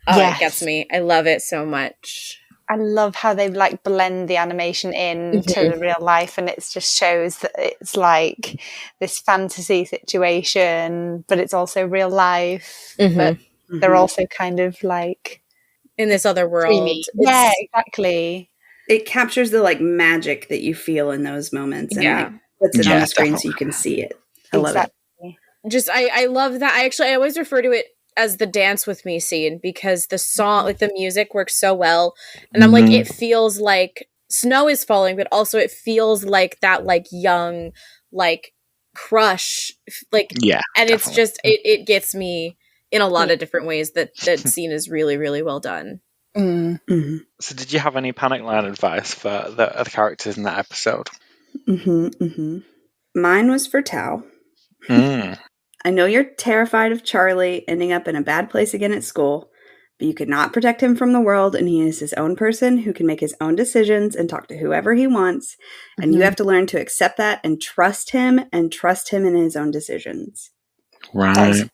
It gets me. I love it so much. I love how they like blend the animation in to the real life, and it just shows that it's like this fantasy situation, but it's also real life. But they're also kind of like in this other world. Yeah, exactly. It captures the like magic that you feel in those moments and like puts it on the screen so you can see it. I love it. Just I love that. I always refer to it as the Dance With Me scene, because the song, like the music works so well, and I'm like, it feels like snow is falling, but also it feels like that like young like crush, like, and definitely. It's just it gets me in a lot of different ways. That scene is really, really well done. So did you have any panic line advice for the characters in that episode? Mine was for Tao. I know you're terrified of Charlie ending up in a bad place again at school, but you could not protect him from the world, and he is his own person who can make his own decisions and talk to whoever he wants, and you have to learn to accept that and trust him in his own decisions. Right.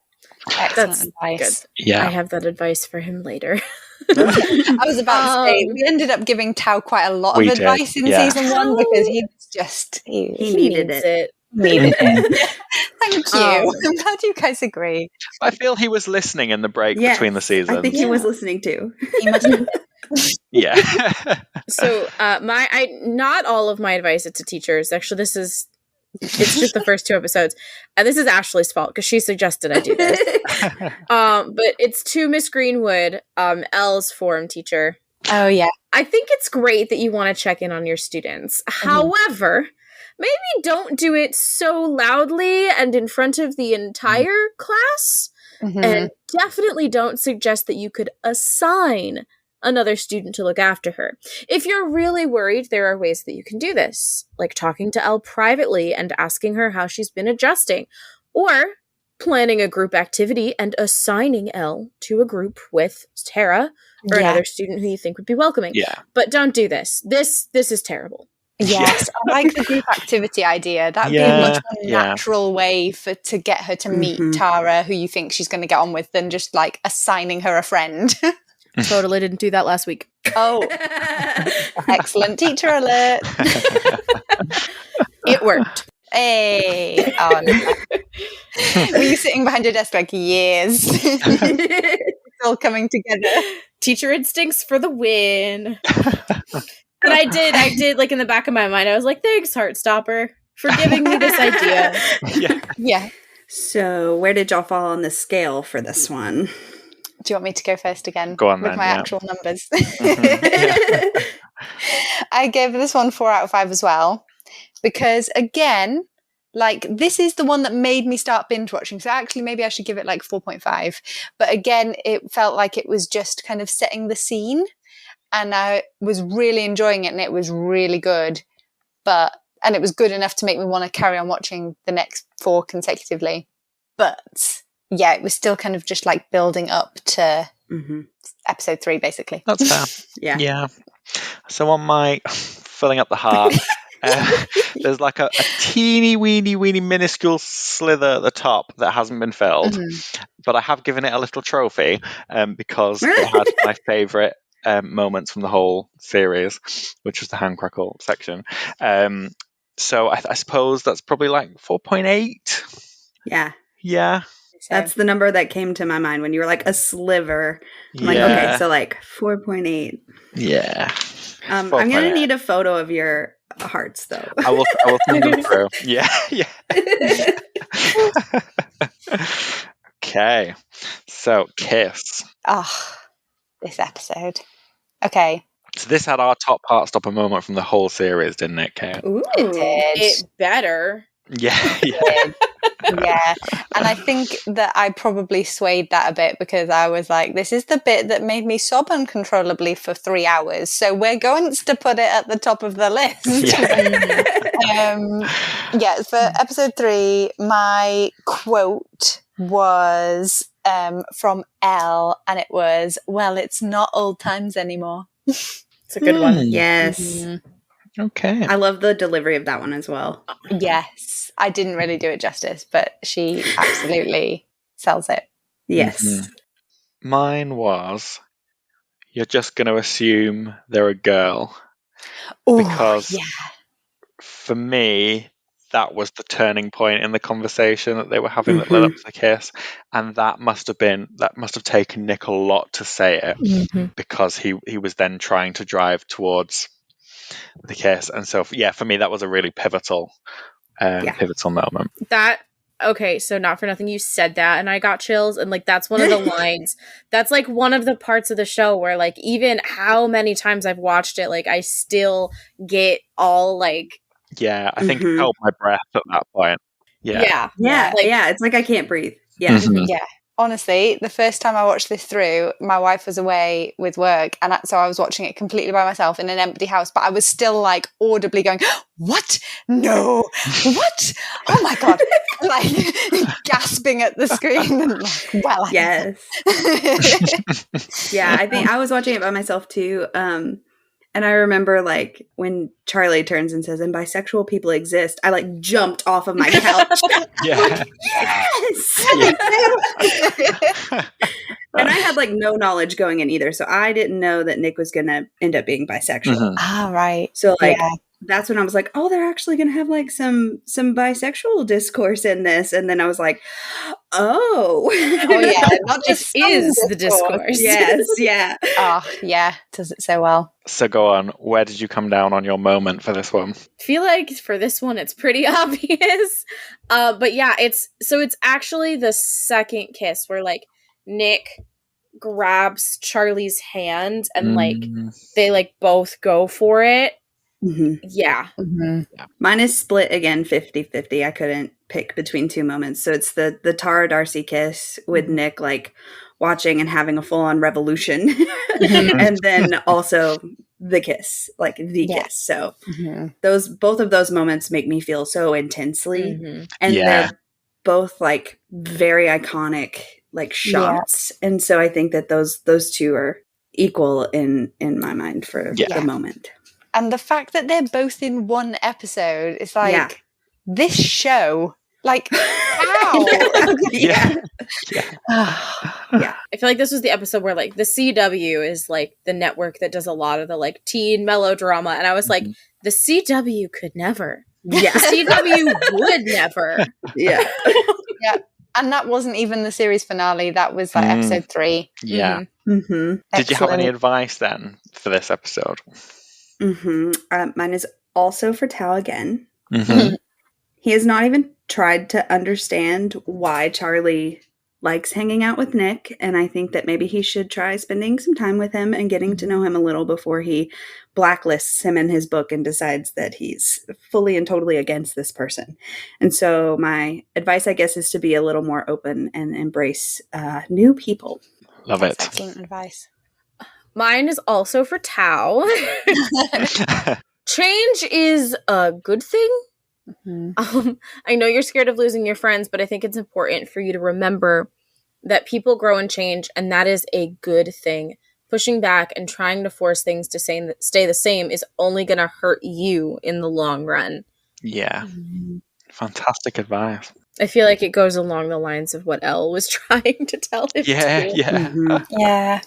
Excellent advice. Good. Yeah. I have that advice for him later. I was about to say, we ended up giving Tao quite a lot of advice in season 1, because he was just, he needed it. Needed it. Thank you. I'm glad you guys agree. I feel he was listening in the break between the seasons. I think he was listening too. He must have. Yeah. So not all of my advice is to teachers. Actually, it's just the first 2 episodes. And this is Ashley's fault, because she suggested I do this. But it's to Miss Greenwood, Elle's form teacher. Oh, yeah. I think it's great that you want to check in on your students. However, maybe don't do it so loudly and in front of the entire class. And definitely don't suggest that you could assign another student to look after her. If you're really worried, there are ways that you can do this, like talking to Elle privately and asking her how she's been adjusting, or planning a group activity and assigning Elle to a group with Tara or another student who you think would be welcoming. But don't do this. This is terrible. Yes, I like the group activity idea. That would be a much more natural way to get her to meet Tara, who you think she's going to get on with, than just like assigning her a friend. Totally didn't do that last week. Oh, excellent teacher alert. It worked. Hey. Oh, no. Were you sitting behind your desk like, years? It's all coming together. Teacher instincts for the win. But I did, like, in the back of my mind, I was like, thanks, Heartstopper, for giving me this idea. Yeah. So where did y'all fall on the scale for this one? Do you want me to go first again? Go on with then, my actual numbers. I gave this one 4 out of 5 as well, because again, like, this is the one that made me start binge watching. So actually, maybe I should give it like 4.5. But again, it felt like it was just kind of setting the scene, and I was really enjoying it, and it was really good. And it was good enough to make me want to carry on watching the next 4 consecutively. But yeah, it was still kind of just like building up to episode 3, basically. That's fair. Yeah. So on my filling up the heart, there's like a teeny weeny minuscule slither at the top that hasn't been filled, but I have given it a little trophy because it had my favourite moments from the whole series, which was the hand crackle section. So I suppose that's probably like 4.8. Yeah. That's the number that came to my mind when you were like a sliver. I'm like, okay, so like 4.8. Yeah. I'm going to need a photo of your hearts, though. I will send them through. Yeah. Okay. So, Kiss. Oh, this episode. Okay. So this had our top Heartstopper moment from the whole series, didn't it, Kate? Ooh. It did. It better. Yeah. Yeah. And I think that I probably swayed that a bit because I was like, this is the bit that made me sob uncontrollably for 3 hours. So we're going to put it at the top of the list. Yeah. For episode 3, my quote was from Elle, and it was, well, it's not old times anymore. It's a good one. Yes. Mm-hmm. Okay. I love the delivery of that one as well. Yes. I didn't really do it justice, but she absolutely sells it. Yes. Mm-hmm. Mine was, you're just going to assume they're a girl. Ooh, because for me, that was the turning point in the conversation that they were having that led up to the kiss. And that must have taken Nick a lot to say it, because he was then trying to drive towards the kiss. And so, for me, that was a really pivotal moment. Okay, so not for nothing, you said that and I got chills, and like that's one of the lines. That's like one of the parts of the show where like even how many times I've watched it, like I still get all like I think I held my breath at that point. Yeah. It's like I can't breathe. Yeah. Yeah. Honestly, the first time I watched this through, my wife was away with work, and so I was watching it completely by myself in an empty house, but I was still like audibly going, what? No. What? Oh my God. Like gasping at the screen. And like, well, yes. Yeah, I think I was watching it by myself too. And I remember like when Charlie turns and says, and bisexual people exist, I like jumped off of my couch. Yeah. Yes. And I had like no knowledge going in either. So I didn't know that Nick was going to end up being bisexual. Ah, right. So like, that's when I was like, oh, they're actually going to have like some bisexual discourse in this. And then I was like, oh yeah, not just is the discourse. Yes, yeah. Oh, yeah, does it so well. So go on, where did you come down on your moment for this one? I feel like for this one it's pretty obvious. But yeah, it's actually the second kiss where like Nick grabs Charlie's hand and like they like both go for it. Yeah. Mine is split again 50-50. I couldn't pick between two moments. So it's the Tara Darcy kiss with Nick like watching and having a full-on revolution. And then also the kiss, like the kiss. So both of those moments make me feel so intensely. And they're both like very iconic like shots. And so I think that those two are equal in my mind for the moment. And the fact that they're both in one episode is like, this show, like, how? I feel like this was the episode where like the CW is like the network that does a lot of the like teen melodrama. And I was like, the CW could never. Yeah. The CW would never. Yeah. Yeah. And that wasn't even the series finale. That was like episode 3. Yeah. Did you have any advice then for this episode? Mine is also for Tao again. He has not even tried to understand why Charlie likes hanging out with Nick, and I think that maybe he should try spending some time with him and getting to know him a little before he blacklists him in his book and decides that he's fully and totally against this person. And so my advice, I guess, is to be a little more open and embrace new people. Love it. Excellent advice. Mine is also for Tao. Change is a good thing. I know you're scared of losing your friends, but I think it's important for you to remember that people grow and change, and that is a good thing. Pushing back and trying to force things to stay the same is only going to hurt you in the long run. Yeah. Fantastic advice. I feel like it goes along the lines of what Elle was trying to tell him. Yeah.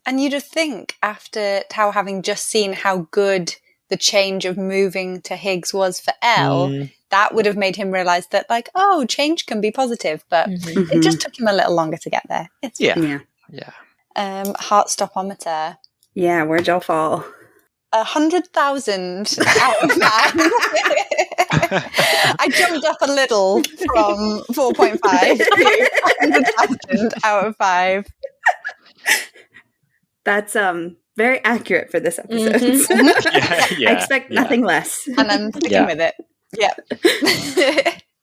And you'd have think after Tao having just seen how good the change of moving to Higgs was for Elle, that would have made him realize that like, oh, change can be positive, but it just took him a little longer to get there. It's Yeah. Heartstoppometer. Yeah, where'd y'all fall? 100,000 out of 5. I jumped up a little from 4.5 to 100,000 out of 5. That's very accurate for this episode. I expect nothing less. And I'm sticking with it. Yeah.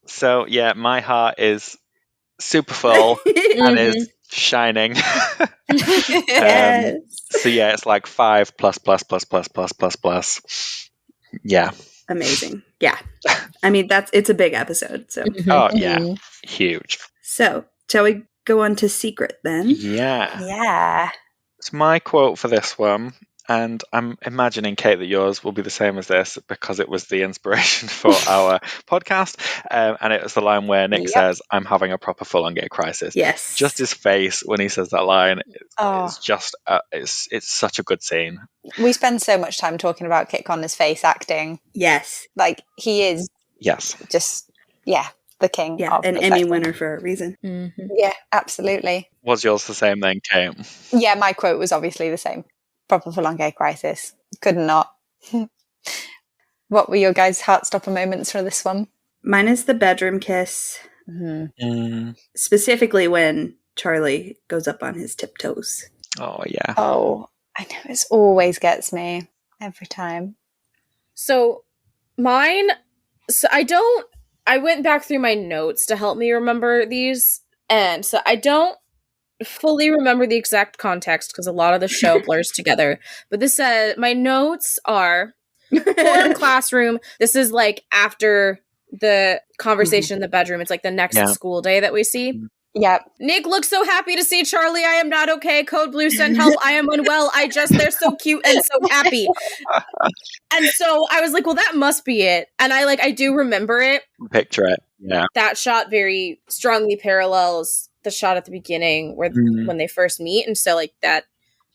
So yeah, my heart is super full and is shining. Yes. So yeah, it's like 5 plus plus plus plus plus plus plus. Yeah. Amazing. Yeah. I mean, it's a big episode. So. Oh yeah, huge. So, shall we go on to secret then? Yeah. Yeah. It's my quote for this one, and I'm imagining, Kate, that yours will be the same as this because it was the inspiration for our podcast. And it was the line where Nick says, "I'm having a proper full-on gay crisis." Yes. Just his face when he says that line Oh. is just it's such a good scene. We spend so much time talking about Kit Connor's face acting. Yes. Like, he is Yes. just, the king. Yeah, of an the Emmy spectrum. winner for a reason. Yeah, absolutely. Was yours the same then, Kate? Yeah, my quote was obviously the same. Proper full-on gay crisis. Could not. What were your guys' Heartstopper moments for this one? Mine is the bedroom kiss. Specifically when Charlie goes up on his tiptoes. Oh, yeah. Oh, I know. It always gets me. Every time. So mine, I went back through my notes to help me remember these. And so I don't fully remember the exact context because a lot of the show blurs together. But this my notes are forum classroom. This is like after the conversation in the bedroom. It's like the next school day that we see. Yeah. Nick looks so happy to see Charlie. I am not okay. Code Blue, send help. I am unwell. They're so cute and so happy. And so I was like, well, that must be it. And I do remember it. Picture it. Yeah. That shot very strongly parallels the shot at the beginning where when they first meet. And so like that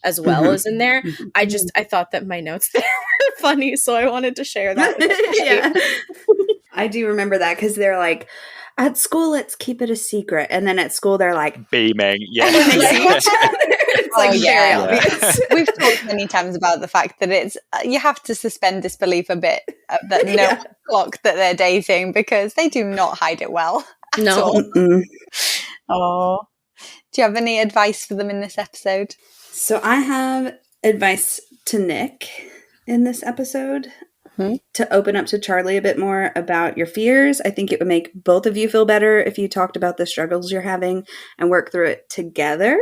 as well is in there. I thought that my notes there were funny. So I wanted to share that with you. Yeah. I do remember that because they're like, at school, let's keep it a secret. And then at school, they're like, beaming. Yeah. And they see each other. It's like very obvious. We've talked many times about the fact that it's, you have to suspend disbelief a bit that clock that they're dating because they do not hide it well. No. Oh. Do you have any advice for them in this episode? So I have advice to Nick in this episode. To open up to Charlie a bit more about your fears. I think it would make both of you feel better if you talked about the struggles you're having and work through it together.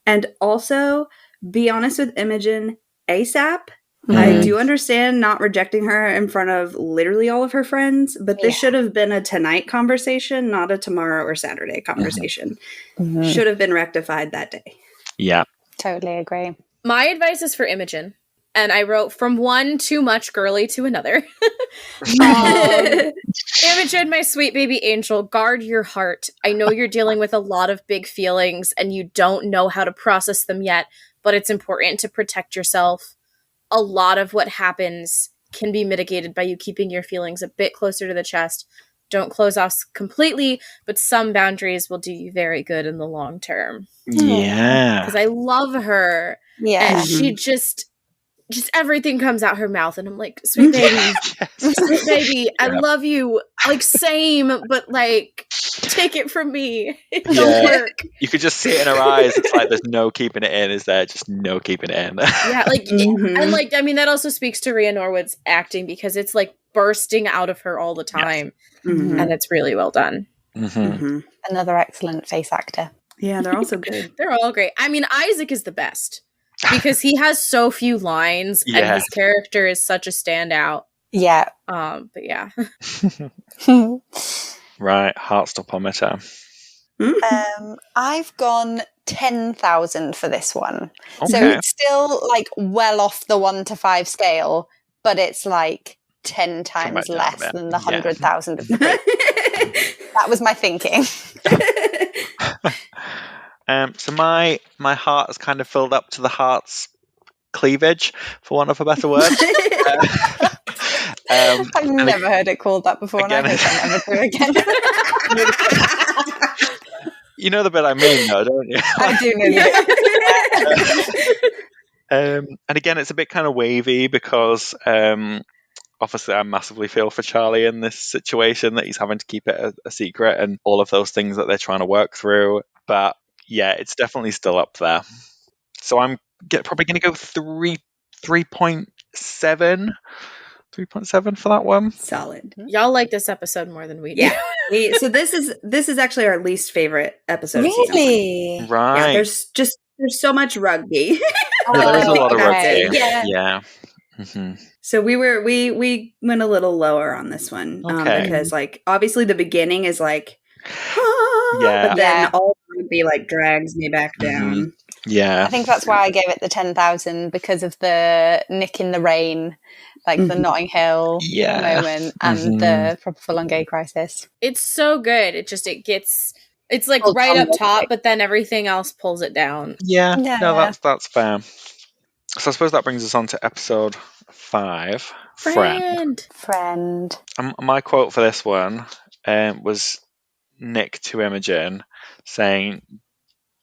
And also be honest with Imogen ASAP. I do understand not rejecting her in front of literally all of her friends, but this should have been a tonight conversation, not a tomorrow or Saturday conversation. Should have been rectified that day. Yeah. Totally agree. My advice is for Imogen. And I wrote from one too much girly to another. Imogen, my sweet baby angel, guard your heart. I know you're dealing with a lot of big feelings and you don't know how to process them yet, but it's important to protect yourself. A lot of what happens can be mitigated by you keeping your feelings a bit closer to the chest. Don't close off completely, but some boundaries will do you very good in the long term. Yeah. Because I love her. Yeah. And she just everything comes out her mouth, and I'm like, sweet baby, sweet baby, I love you. Like, same, but like, take it from me. It don't work. You could just see it in her eyes. It's like there's no keeping it in, is there? Just no keeping it in. Yeah, like, and like, I mean, that also speaks to Rhea Norwood's acting because it's like bursting out of her all the time, and it's really well done. Another excellent face actor. Yeah, they're also good. They're all great. I mean, Isaac is the best. Because he has so few lines and his character is such a standout. Yeah. But yeah. Right, Heartstopper. I've gone 10,000 for this one. Okay. So it's still like well off the 1 to 5 scale, but it's like 10 times less than the 100,000 of the That was my thinking. So my heart is kind of filled up to the heart's cleavage, for want of a better word. I've never heard it called that before, and I hope I never do again. You know the bit I mean, though, don't you? I do know that. And again, it's a bit kind of wavy because obviously I massively feel for Charlie in this situation that he's having to keep it a secret and all of those things that they're trying to work through. But yeah, it's definitely still up there. So I'm probably going to go 3.7 3.7 for that one. Solid. Y'all like this episode more than we do. Yeah. So this is actually our least favorite episode of season Really? Right. Yeah, there's so much rugby. There is a lot of okay. rugby. Yeah. So we went a little lower on this one Okay. because like obviously the beginning is like Yeah. but then all the rugby like drags me back down. Yeah. I think that's why I gave it the 10,000, because of the Nick in the rain, like the Notting Hill moment, and the proper full-on gay crisis. It's so good. It's like right up top, but then everything else pulls it down. Yeah. No, that's fair. So I suppose that brings us on to episode 5, Friend. My quote for this one was Nick to Imogen saying,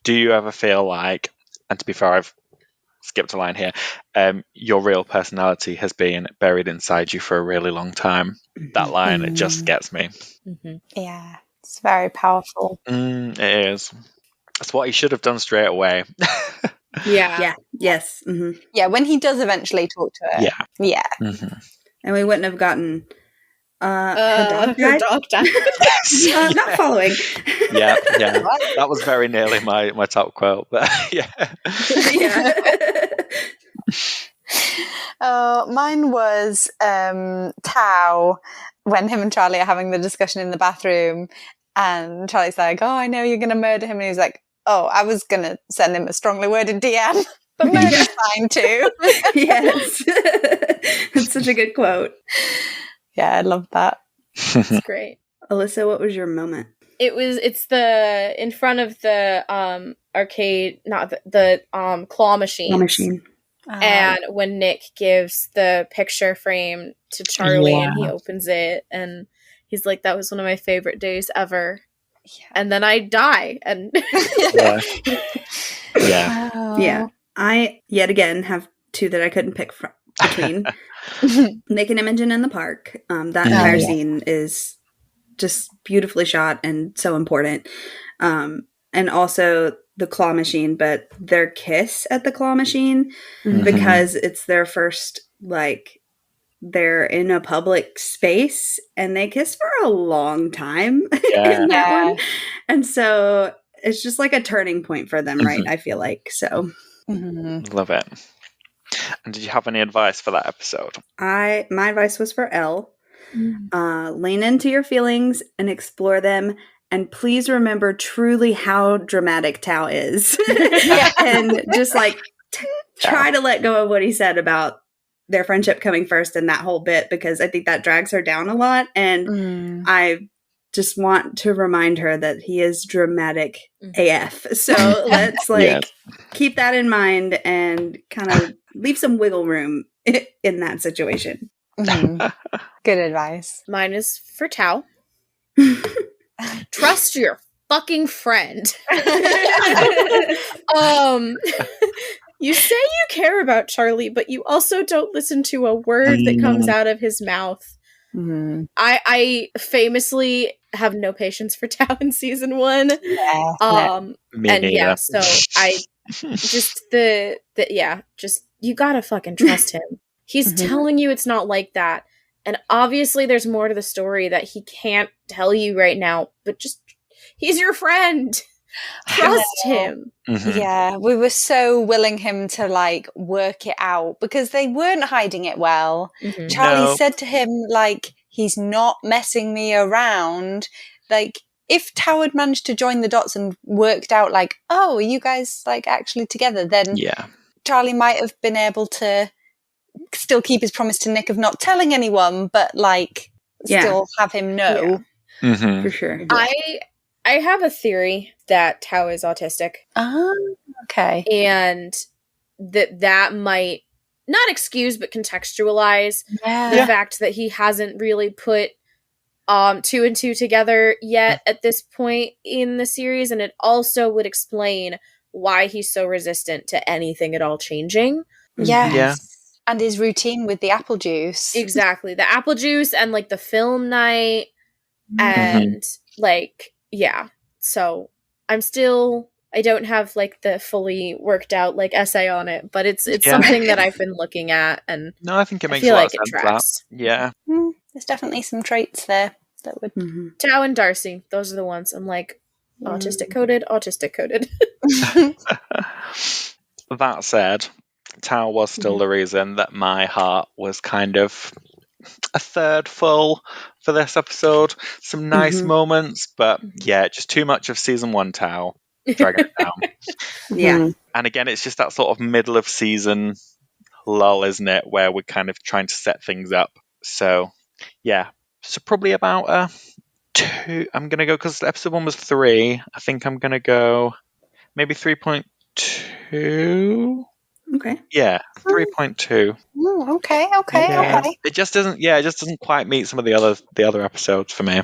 "Do you ever feel like," and to be fair, I've skipped a line here, "your real personality has been buried inside you for a really long time." That line, it just gets me. Yeah, it's very powerful. It is. That's what he should have done straight away. Yeah. Yes. Yeah, when he does eventually talk to her. Yeah. And we wouldn't have gotten Her dog died. not following. Yeah. That was very nearly my top quote, but yeah. Mine was Tao, when him and Charlie are having the discussion in the bathroom, and Charlie's like, "Oh, I know you're going to murder him," and he's like, "Oh, I was going to send him a strongly worded DM, but murder's fine too." Yes. That's such a good quote. Yeah, I love that. It's great. Alyssa, what was your moment? It's the in front of the arcade, not the claw machine. Claw machine. And when Nick gives the picture frame to Charlie and he opens it and he's like, "That was one of my favorite days ever." Yeah. And then I die. And Yeah. I yet again have two that I couldn't pick between. Nick and Imogen in the park. That entire scene is just beautifully shot and so important. And also the claw machine, but their kiss at the claw machine, because it's their first, like, they're in a public space and they kiss for a long time in that one. And so it's just like a turning point for them, right? I feel like. So love it. And did you have any advice for that episode? My advice was for Elle. Lean into your feelings and explore them. And please remember truly how dramatic Tao is. And just like try to let go of what he said about their friendship coming first and that whole bit, because I think that drags her down a lot. And I just want to remind her that he is dramatic AF. So let's keep that in mind and kind of leave some wiggle room in that situation. Good advice. Mine is for Tao. Trust your fucking friend. You say you care about Charlie, but you also don't listen to a word that comes out of his mouth. I famously have no patience for Tao in season 1. So I just just you gotta fucking trust him. He's telling you it's not like that. And obviously there's more to the story that he can't tell you right now, but just, he's your friend. Trust him. Yeah, we were so willing him to like work it out because they weren't hiding it well. Charlie said to him, like, he's not messing me around. Like, if Tao had managed to join the dots and worked out like, oh, are you guys like actually together? Then Charlie might have been able to still keep his promise to Nick of not telling anyone, but like still have him know. For sure. I have a theory that Tao is autistic. Okay. And that might not excuse but contextualize the fact that he hasn't really put 2 and 2 together yet at this point in the series, and it also would explain why he's so resistant to anything at all changing. And his routine with the apple juice. Exactly. The apple juice and like the film night and like, so I I don't have like the fully worked out like essay on it, but it's something that I've been looking at, and no, I think it makes feel a lot like of it sense. tracks. That. Yeah. There's definitely some traits there that would. Tao and Darcy, those are the ones. I'm like, autistic coded. That said, Tao was still the reason that my heart was kind of a third full for this episode. Some nice moments, but yeah, just too much of season 1 Tao dragging it down. Yeah. And again, it's just that sort of middle of season lull, isn't it, where we're kind of trying to set things up. So yeah, so probably about a 2. I'm gonna go, because episode 1 was 3. I think I'm gonna go maybe 3.2. Okay. Yeah, 3.2. Okay. It just doesn't quite meet some of the other episodes for me.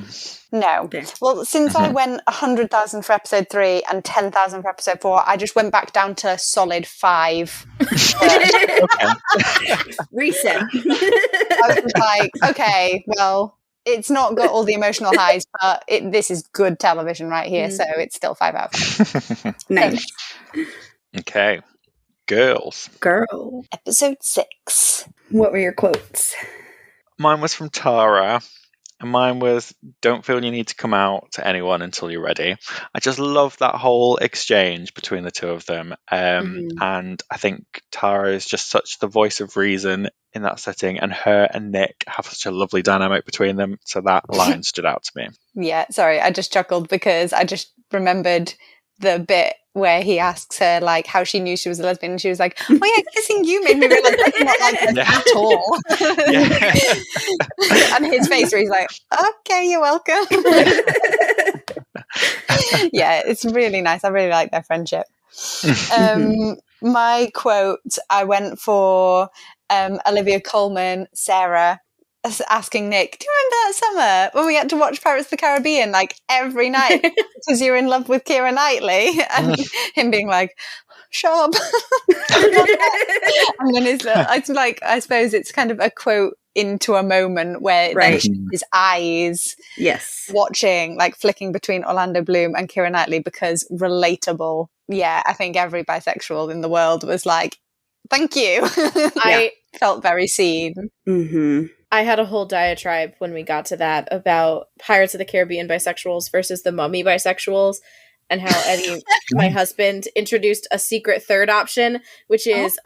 No. Well, since I went 100,000 for episode 3 and 10,000 for episode 4, I just went back down to solid 5. Reset. I was like, okay, well, it's not got all the emotional highs, but this is good television right here, so it's still 5 out of 5. Nice. Okay. Girls. Girl. Episode 6. What were your quotes? Mine was from Tara, and mine was, "Don't feel you need to come out to anyone until you're ready." I just love that whole exchange between the two of them. And I think Tara is just such the voice of reason in that setting, and her and Nick have such a lovely dynamic between them. So that line stood out to me. Yeah, sorry, I just chuckled because I just remembered the bit where he asks her like how she knew she was a lesbian, and she was like, "Oh yeah, kissing you made me realize I'm not like this at all." And his face where he's like, "Okay, you're welcome." Yeah, it's really nice. I really like their friendship. My quote, I went for Olivia Colman, Sarah, asking Nick, "Do you remember that summer when we had to watch Pirates of the Caribbean like every night because you're in love with Keira Knightley?" And him being like, "Shut up." And then it's like, I suppose it's kind of a quote into a moment where like, his eyes watching, like flicking between Orlando Bloom and Keira Knightley, because relatable. Yeah, I think every bisexual in the world was like, thank you. I felt very seen. I had a whole diatribe when we got to that about Pirates of the Caribbean bisexuals versus the Mummy bisexuals, and how Eddie, my husband, introduced a secret third option, which is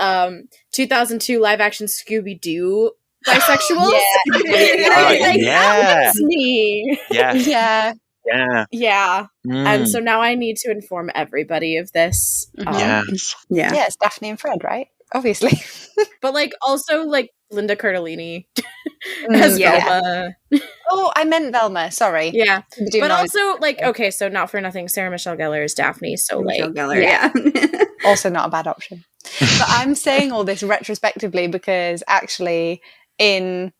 2002 live action Scooby-Doo bisexuals. Yeah. That's me. Yeah. And so now I need to inform everybody of this. Yes. Yeah. Yeah, it's Daphne and Fred, right? Obviously. But like also like Linda Cardellini as Velma. Oh, I meant Velma. Sorry. Yeah. But also like, okay, so not for nothing, Sarah Michelle Gellar is Daphne. So Michelle like, Gellar, also not a bad option. But I'm saying all this retrospectively because actually in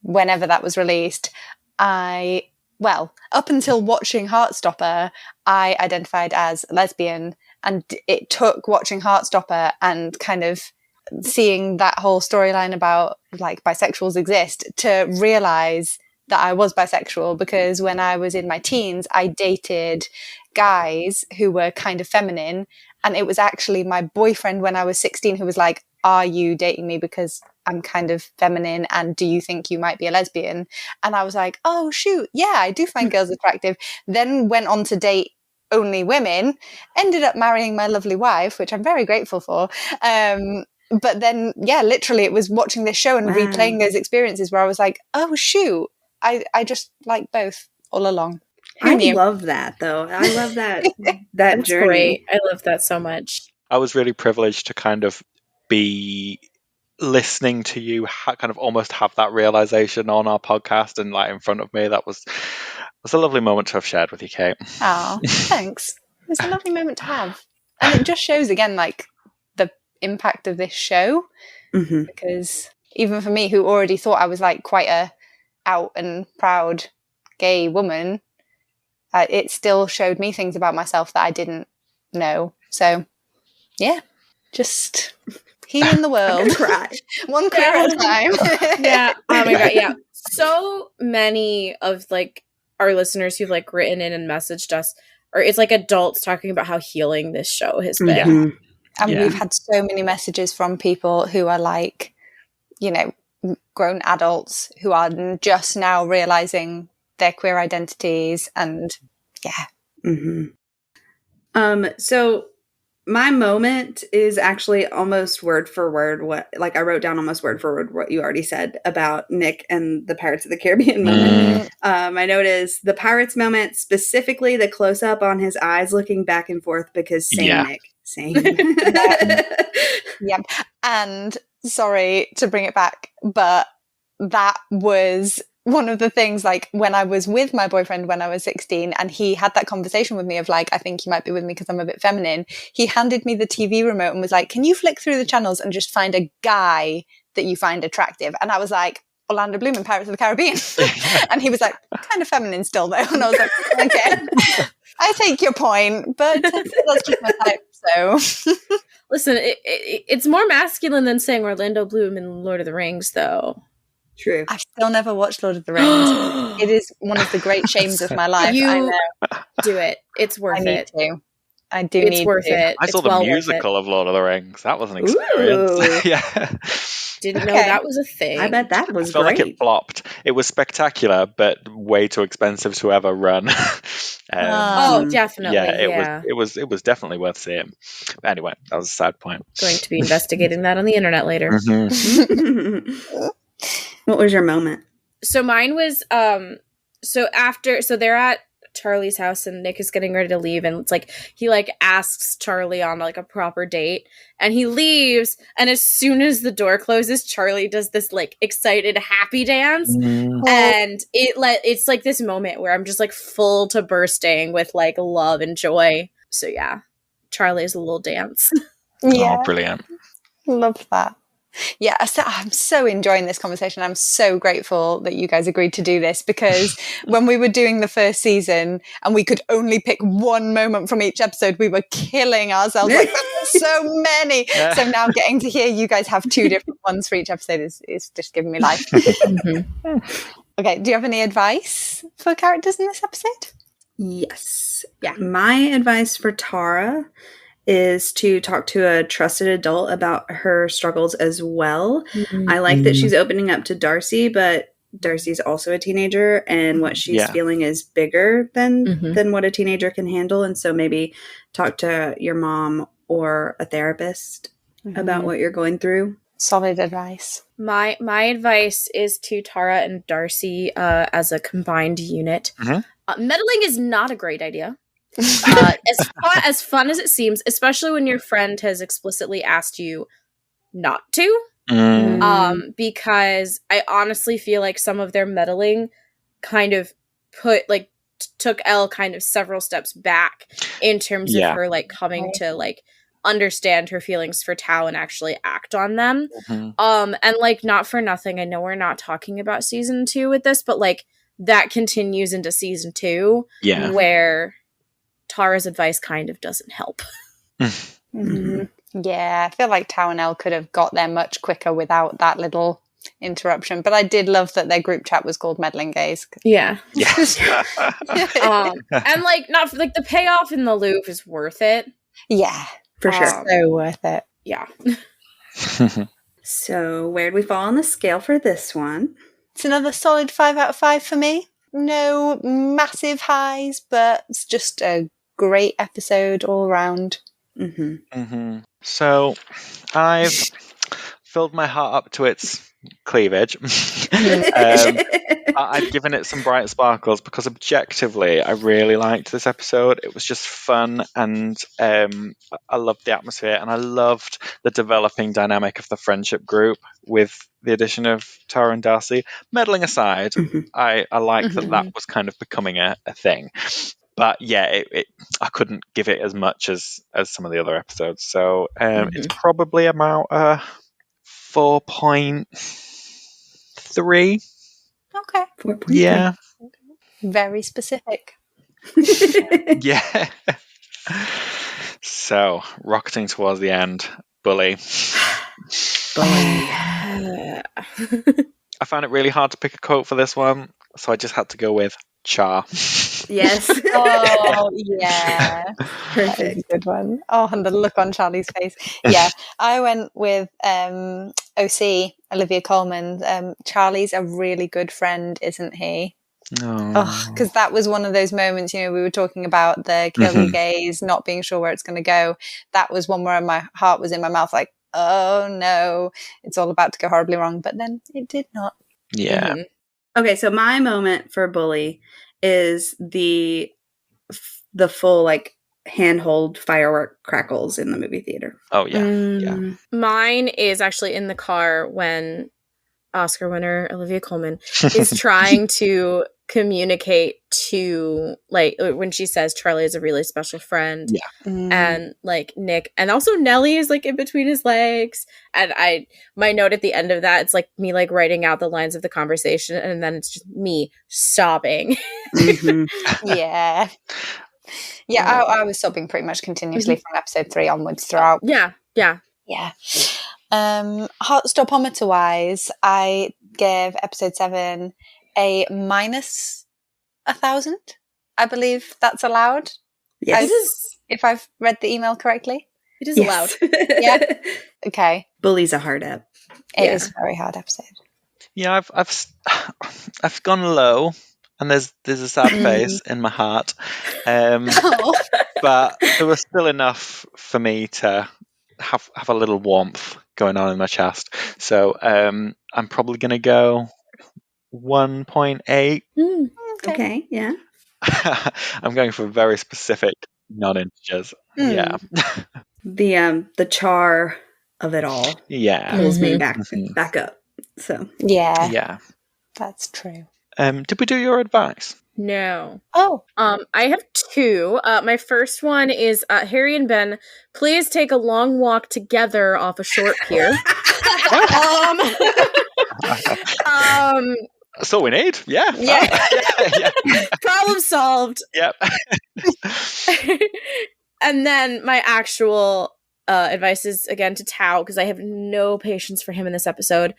whenever that was released, up until watching Heartstopper, I identified as lesbian, and it took watching Heartstopper and kind of seeing that whole storyline about like bisexuals exist to realize that I was bisexual, because when I was in my teens, I dated guys who were kind of feminine, and it was actually my boyfriend when I was 16 who was like, "Are you dating me because I'm kind of feminine, and do you think you might be a lesbian?" And I was like, "Oh shoot, yeah, I do find girls attractive." Then went on to date only women, ended up marrying my lovely wife, which I'm very grateful for. But then, yeah, literally it was watching this show and replaying those experiences where I was like, "Oh shoot, I just like both all along." I love that though. I love that that journey. Great. I love that so much. I was really privileged to kind of be listening to you kind of almost have that realization on our podcast and like in front of me. That was a lovely moment to have shared with you, Kate. Oh, thanks. It's a lovely moment to have. And it just shows again like the impact of this show, because even for me, who already thought I was like quite a out and proud gay woman, it still showed me things about myself that I didn't know. So yeah, just healing the world. One queer at a time. Yeah. Oh my god, yeah. So many of like our listeners who've like written in and messaged us or it's like adults talking about how healing this show has been. Mhm. And Yeah. we've had so many messages from people who are like, you know, grown adults who are just now realizing their queer identities, and yeah. So my moment is actually almost word for word I wrote down almost word for word what you already said about Nick and the Pirates of the Caribbean moment. I noticed the Pirates moment, specifically the close up on his eyes looking back and forth, because same Nick, same. Yeah. And sorry to bring it back, but that was one of the things, like when I was with my boyfriend when I was 16 and he had that conversation with me of like, I think you might be with me because I'm a bit feminine. He handed me the TV remote and was like, can you flick through the channels and just find a guy that you find attractive? And I was like, Orlando Bloom in Pirates of the Caribbean. And he was like, kind of feminine still though. And I was like, okay, I take your point, but that's just my type. So listen, it's more masculine than saying Orlando Bloom in Lord of the Rings, though. True. I've still never watched Lord of the Rings. It is one of the great shames of my life. I know. Do it. It's worth it. I do it's need worth to. it. I saw the musical of Lord of the Rings. That was an experience. Yeah. Didn't know that was a thing. I bet that was I felt great. like it flopped. It was spectacular, but way too expensive to ever run. Definitely. Yeah, it was definitely worth seeing. But anyway, that was a side point. Going to be investigating that on the internet later. Mm-hmm. What was your moment? So mine was so they're at Charlie's house and Nick is getting ready to leave, and it's like he like asks Charlie on like a proper date, and he leaves, and as soon as the door closes, Charlie does this like excited happy dance, and it's like this moment where I'm just like full to bursting with like love and joy. So yeah, Charlie's little dance. Yeah. Oh, brilliant. Love that. Yeah, so I'm so enjoying this conversation. I'm so grateful that you guys agreed to do this, because when we were doing the first season and we could only pick one moment from each episode, we were killing ourselves. Like, there's so many. So now getting to hear you guys have two different ones for each episode is just giving me life. Okay, do you have any advice for characters in this episode? Yes. Yeah. My advice for Tara is to talk to a trusted adult about her struggles as well. I like that she's opening up to Darcy, but Darcy's also a teenager, and what she's feeling is bigger than what a teenager can handle. And so maybe talk to your mom or a therapist about what you're going through. Solid advice. My advice is to Tara and Darcy as a combined unit. Meddling is not a great idea. As fun as it seems, especially when your friend has explicitly asked you not to, because I honestly feel like some of their meddling kind of took Elle kind of several steps back in terms of her like coming to like understand her feelings for Tao and actually act on them. And like, not for nothing, I know we're not talking about season 2 with this, but like that continues into season 2 where Tara's advice kind of doesn't help. Yeah, I feel like Tao and Elle could have got there much quicker without that little interruption. But I did love that their group chat was called Meddling Gays. Yeah. And like, not like the payoff in the loop is worth it. Yeah, for sure. So worth it. Yeah. So where'd we fall on the scale for this one? It's another solid 5 out of 5 for me. No massive highs, but it's just a great episode all around. So I've filled my heart up to its cleavage. I've given it some bright sparkles because objectively I really liked this episode. It was just fun, and I loved the atmosphere, and I loved the developing dynamic of the friendship group with the addition of Tara and Darcy. Meddling aside, I like that was kind of becoming a thing. But yeah, I couldn't give it as much as some of the other episodes. So it's probably about 4.3. Okay. 4.3. Yeah. Very specific. Yeah. So, rocketing towards the end, Bully. I found it really hard to pick a quote for this one, so I just had to go with Char. Yes. Oh, yeah. Perfect. That is a good one. Oh, and the look on Charlie's face. Yeah, I went with OC, Olivia Colman. Charlie's a really good friend, isn't he? Oh, because that was one of those moments, we were talking about the kill your gaze, not being sure where it's going to go. That was one where my heart was in my mouth, like, oh no, it's all about to go horribly wrong. But then it did not. Yeah. Okay, so my moment for bully is the full like handhold firework crackles in the movie theater. Oh yeah. Yeah. Mine is actually in the car when Oscar winner Olivia Colman is trying to communicate to, like, when she says Charlie is a really special friend, and like Nick, and also Nellie is like in between his legs, and my note at the end of that, it's like me like writing out the lines of the conversation, and then it's just me sobbing. Yeah. I was sobbing pretty much continuously from episode 3 onwards throughout. Yeah. Heartstopometer wise, I gave episode 7 a -1,000. I believe that's allowed. Yes. If I've read the email correctly. It is allowed. Yeah. Okay. Bully's a hard ep. It is a very hard episode. Yeah, I've gone low, and there's a sad face in my heart, but there was still enough for me to have a little warmth going on in my chest. So I'm probably going to go 1.8. Okay, yeah. I'm going for very specific non-integers. Yeah. The char of it all pulls me back up. So yeah, that's true. Did we do your advice? No. Oh. I have 2. My first one is Harry and Ben, please take a long walk together off a short pier. That's all we need. Yeah. Yeah. Problem solved. Yep. And then my actual advice is, again, to Tao, because I have no patience for him in this episode.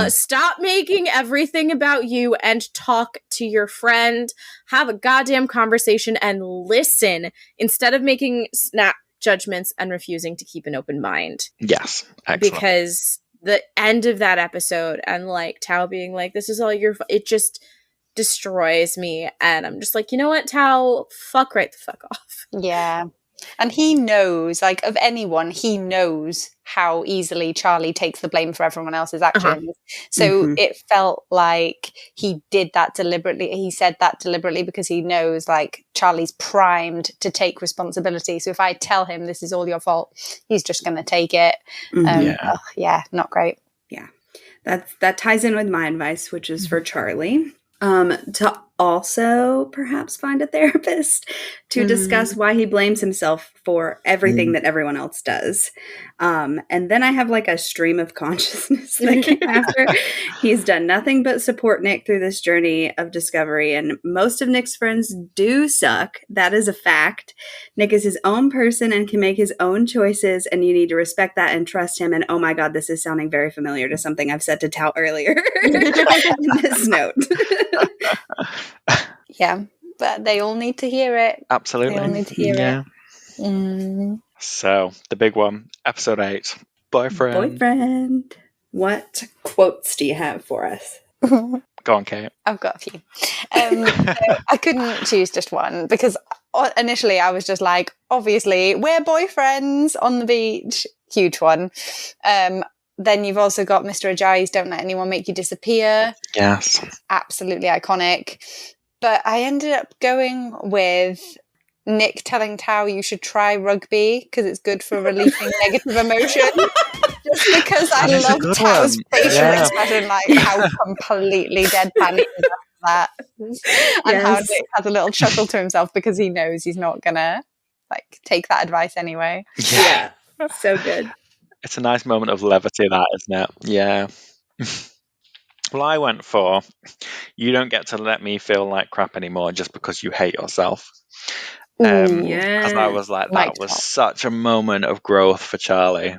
Stop making everything about you and talk to your friend. Have a goddamn conversation and listen instead of making snap judgments and refusing to keep an open mind. Yes. Excellent. Because the end of that episode and like Tao being like, this is all it just destroys me. And I'm just like, you know what, Tao, fuck right the fuck off. Yeah. And he knows, like, of anyone, he knows how easily Charlie takes the blame for everyone else's actions. So it felt like he did that deliberately. He said that deliberately because he knows, like, Charlie's primed to take responsibility. So if I tell him this is all your fault, he's just going to take it. Not great. Yeah. That ties in with my advice, which is for Charlie. To also perhaps find a therapist to discuss why he blames himself for everything that everyone else does. And then I have like a stream of consciousness that came after. He's done nothing but support Nick through this journey of discovery, and most of Nick's friends do suck. That is a fact. Nick is his own person and can make his own choices, and you need to respect that and trust him. And oh my God, this is sounding very familiar to something I've said to Tao earlier in this note. Yeah, but they all need to hear it. Absolutely. They all need to hear it. So, the big one, episode 8, boyfriend. What quotes do you have for us? Go on, Kate. I've got a few. So I couldn't choose just one because initially I was just like, obviously, we're boyfriends on the beach. Huge one. Then you've also got Mr. Ajayi's Don't Let Anyone Make You Disappear. Yes. Absolutely iconic. But I ended up going with Nick telling Tao you should try rugby because it's good for relieving negative emotion. Just because I love Tao's facial expression, like how completely deadpan he does that. And how Nick has a little chuckle to himself because he knows he's not going to like take that advice anyway. Yeah. So good. It's a nice moment of levity, that, isn't it? Yeah. Well, I went for, you don't get to let me feel like crap anymore just because you hate yourself. Because I was like, that was such a moment of growth for Charlie.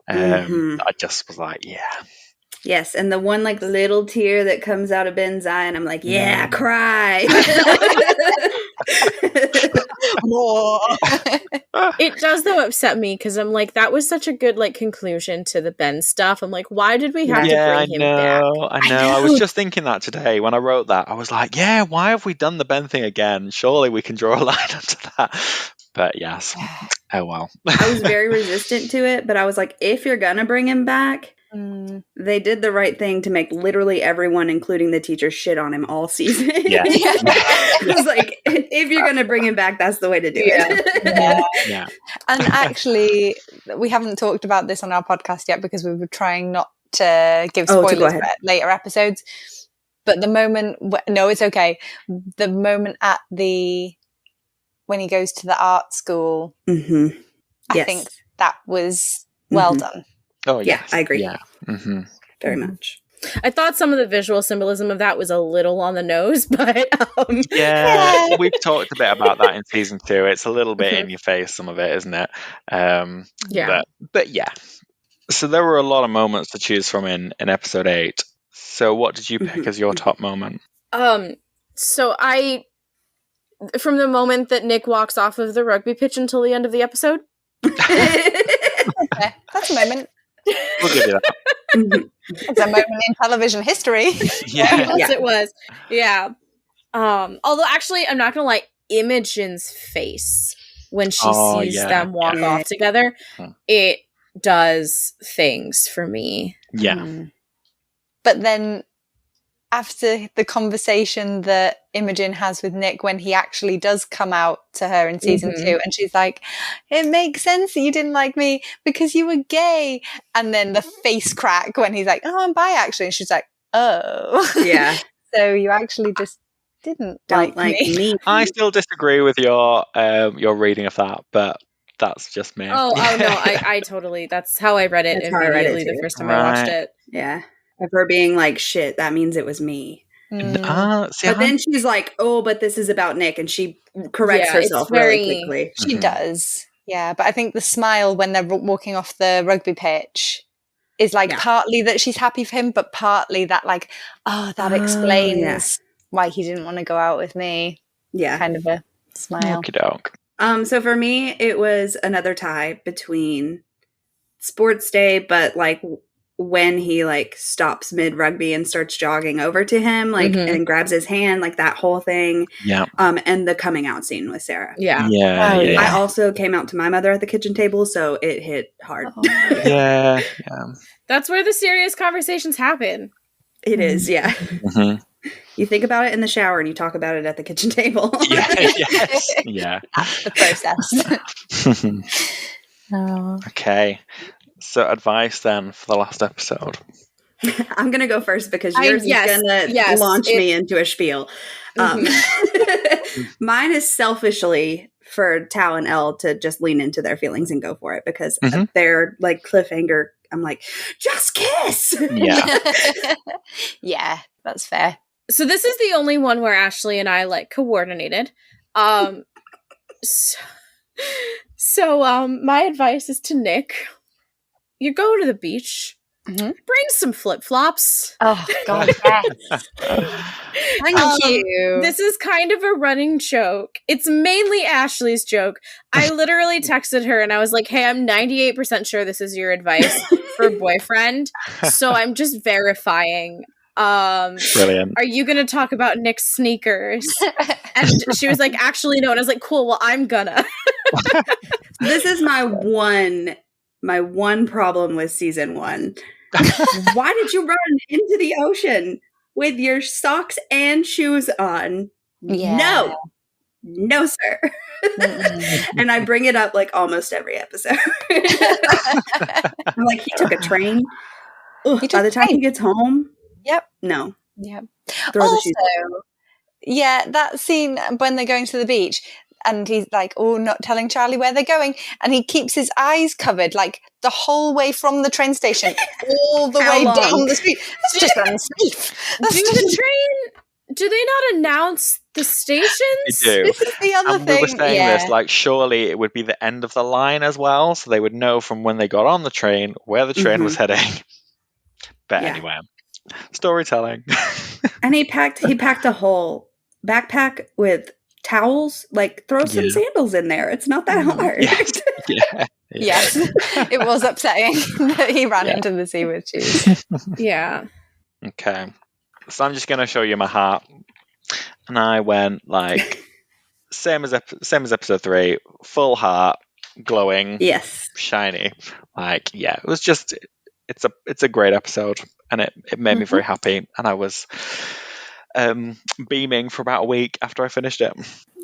I just was like, yeah. Yes, and the one like little tear that comes out of Ben's eye, and I'm like, yeah, cry. It does though upset me because I'm like, that was such a good like conclusion to the Ben stuff. I'm like, why did we have to bring him back? I know. I was just thinking that today when I wrote that. I was like, yeah, why have we done the Ben thing again? Surely we can draw a line under that. But yes. Oh well. I was very resistant to it, but I was like, if you're gonna bring him back, they did the right thing to make literally everyone, including the teacher, shit on him all season. Yeah. I was like, if you're going to bring him back, that's the way to do it. Yeah. And actually, we haven't talked about this on our podcast yet because we were trying not to give spoilers for later episodes. But the moment, no, it's okay. The moment when he goes to the art school, I think that was well done. Oh, yes. Yeah, I agree. Yeah. Very much. I thought some of the visual symbolism of that was a little on the nose, but we've talked a bit about that in season 2. It's a little bit in your face, some of it, isn't it? But yeah. So there were a lot of moments to choose from in episode 8. So what did you pick as your top moment? So from the moment that Nick walks off of the rugby pitch until the end of the episode. Okay, that's a moment. We'll give you that. It's a moment in television history. Yes, it was. Yeah. Although actually, I'm not gonna lie, Imogen's face when she sees them walk off together, it does things for me. Yeah. But then after the conversation that Imogen has with Nick when he actually does come out to her in season 2 and she's like, it makes sense that you didn't like me because you were gay. And then the face crack when he's like, oh, I'm bi actually. And she's like, oh. Yeah. So you actually just didn't like me. I still disagree with your reading of that, but that's just me. Oh no, I totally, that's how I read it immediately the first time I watched it. Yeah. Of her being like, shit, that means it was me. But then she's like, oh, but this is about Nick, and she corrects herself really quickly. She does. Yeah, but I think the smile when they're walking off the rugby pitch is like partly that she's happy for him, but partly that like, oh, that explains why he didn't want to go out with me. Yeah. Kind of a smile. Okey-doke. So for me, it was another tie between Sports Day, but like when he like stops mid rugby and starts jogging over to him, like and grabs his hand, like that whole thing. Yeah. And the coming out scene with Sarah. Yeah. I also came out to my mother at the kitchen table, so it hit hard. Yeah. That's where the serious conversations happen. It is, yeah. You think about it in the shower and you talk about it at the kitchen table. Yeah. That's the process. Okay. So advice then for the last episode. I'm going to go first because yours is going to launch me into a spiel. Mine is selfishly for Tao and Elle to just lean into their feelings and go for it because their like cliffhanger, I'm like, just kiss. Yeah. Yeah, that's fair. So this is the only one where Ashley and I like coordinated. So my advice is to Nick. You go to the beach, bring some flip-flops. Oh, God, yes. Thank you. This is kind of a running joke. It's mainly Ashley's joke. I literally texted her and I was like, hey, I'm 98% sure this is your advice for boyfriend. So I'm just verifying. Brilliant. Are you going to talk about Nick's sneakers? And she was like, actually, no. And I was like, cool, well, I'm gonna. This is my one problem with season 1. Why did you run into the ocean with your socks and shoes on? Yeah. No, sir. And I bring it up like almost every episode. I'm like, he took a train. Ugh, by the time he gets home. Yep. No. Yep. Throw the shoes. Yeah, that scene when they're going to the beach. And he's like, oh, not telling Charlie where they're going. And he keeps his eyes covered, like, the whole way from the train station all the way down the street. That's just unsafe. Do they not announce the stations? They do. This is the other thing. We were saying this, like, surely it would be the end of the line as well, so they would know from when they got on the train where the train was heading. But anyway, storytelling. And he packed a whole backpack with towels, like throw some sandals in there. It's not that hard. Yes. Yeah. Yes, it was upsetting that he ran into the sea with shoes. Yeah. Okay. So I'm just going to show you my heart. And I went like, same as episode 3, full heart, glowing, Yes, shiny. Like, yeah, it was just, it's a great episode, and it made me very happy, and I was beaming for about a week after I finished it.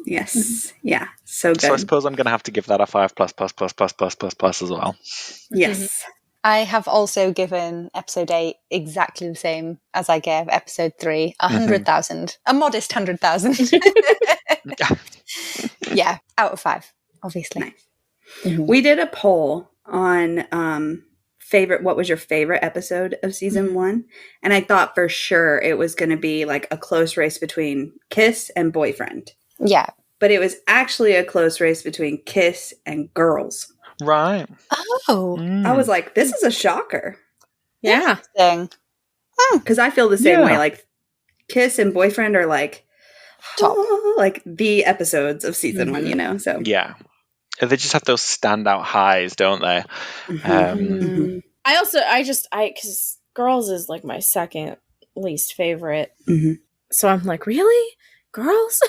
Yes, yeah, so good. So I suppose I'm going to have to give that a 5+++++++ as well. Yes. I have also given episode 8 exactly the same as I gave episode 3, 100,000, a modest 100,000. Yeah, out of 5, obviously. Nice. We did a poll on what was your favorite episode of season 1, and I thought for sure it was going to be like a close race between Kiss and Boyfriend. Yeah, but it was actually a close race between Kiss and Girls. Right. Oh. I was like, this is a shocker. Yeah. Because I feel the same way. Like, Kiss and Boyfriend are like top, like the episodes of season 1, you know? So yeah, they just have those standout highs, don't they? Because Girls is like my second least favorite. So I'm like, really? Girls?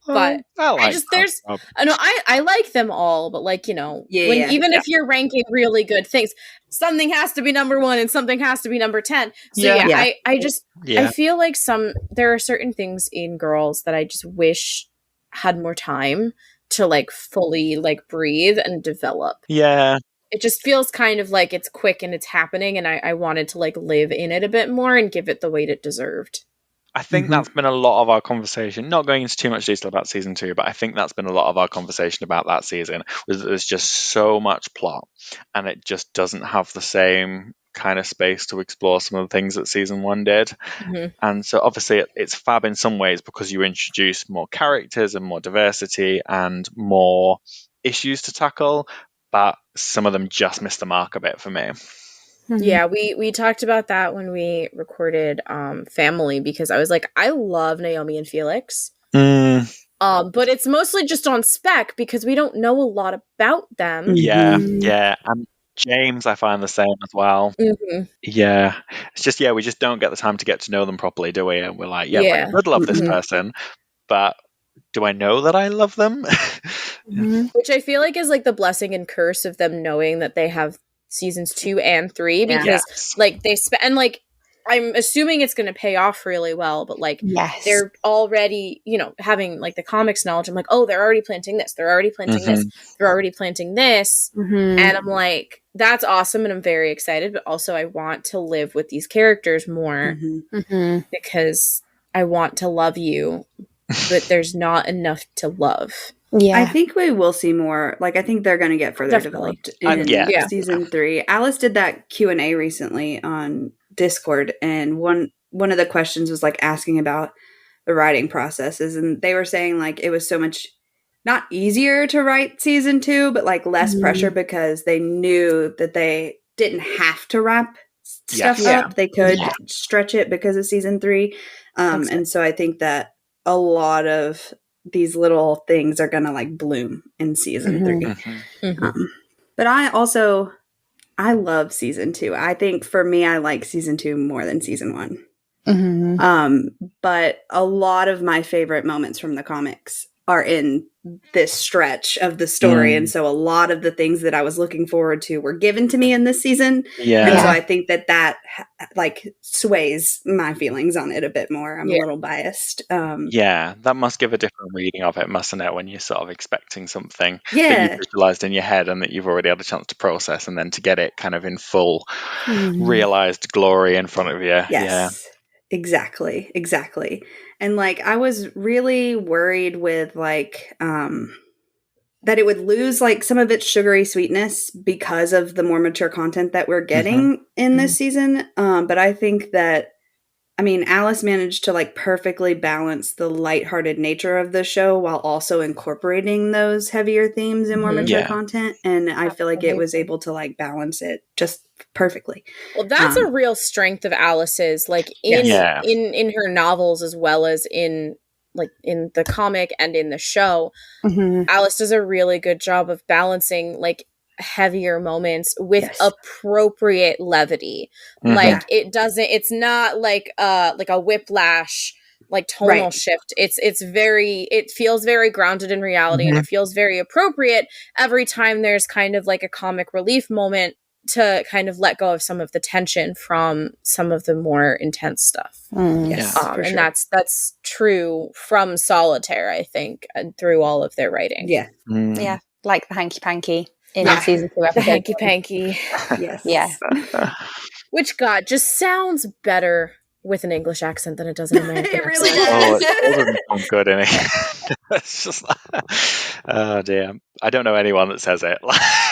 But I like them all, but like, you know, if you're ranking really good things, something has to be number 1 and something has to be number 10. So I feel like there are certain things in Girls that I just wish had more time to like fully like breathe and develop. Yeah. It just feels kind of like it's quick and it's happening, and I wanted to like live in it a bit more and give it the weight it deserved. I think that's been a lot of our conversation, not going into too much detail about season 2, but I think that's been a lot of our conversation about that season, was that there's just so much plot and it just doesn't have the same kind of space to explore some of the things that season 1 did. And so obviously it's fab in some ways because you introduce more characters and more diversity and more issues to tackle, but some of them just missed the mark a bit for me. Yeah, we talked about that when we recorded Family, because I was like, I love Naomi and Felix. But it's mostly just on spec because we don't know a lot about them. Yeah. And James, I find the same as well. Yeah. It's just, we just don't get the time to get to know them properly, do we? And we're like, I would love this person, but do I know that I love them? Which I feel like is like the blessing and curse of them knowing that they have seasons 2 and 3, because like they and like I'm assuming it's going to pay off really well, but like they're already, you know, having like the comics knowledge. I'm like, oh, they're already planting this, they're already planting this, they're already planting this, and I'm like, that's awesome, and I'm very excited, but also I want to live with these characters more because I want to love you, but there's not enough to love. Yeah, I think we will see more. Like, I think they're going to get further developed in season 3. Alice did that Q&A recently on Discord, and one of the questions was like asking about the writing processes, and they were saying like it was so much not easier to write season 2, but like less pressure because they knew that they didn't have to wrap stuff up. They could stretch it because of season 3, and so I think that a lot of these little things are gonna like bloom in season 3. But I love season 2. I think for me, I like season 2 more than season 1. But a lot of my favorite moments from the comics are in this stretch of the story, and so a lot of the things that I was looking forward to were given to me in this season. And so I think that like sways my feelings on it a bit more. I'm a little biased. That must give a different reading of it, mustn't it, when you're sort of expecting something that you've visualized in your head and that you've already had a chance to process, and then to get it kind of in full realized glory in front of you. Exactly. And like, I was really worried with like, that it would lose like some of its sugary sweetness because of the more mature content that we're getting in this season. But I think that, I mean, Alice managed to like perfectly balance the lighthearted nature of the show while also incorporating those heavier themes and more mature content. And I feel like it was able to like balance it just perfectly. Well, that's a real strength of Alice's, like in her novels as well as in like in the comic and in the show, Mm-hmm. Alice does a really good job of balancing like heavier moments with appropriate levity. Mhm. Like it's not like a whiplash like tonal shift. It feels very grounded in reality, and it feels very appropriate every time there's kind of like a comic relief moment to kind of let go of some of the tension from some of the more intense stuff. Yes, and sure. That's true from Solitaire, I think, and through all of their writing. Yeah. Yeah, like the hanky panky in season 2 episode. The hanky panky. Yes. Yeah. Which, God, just sounds better with an English accent than it does an American It really accent. does. Oh, it doesn't sound good in it. It's just like, oh dear. I don't know anyone that says it.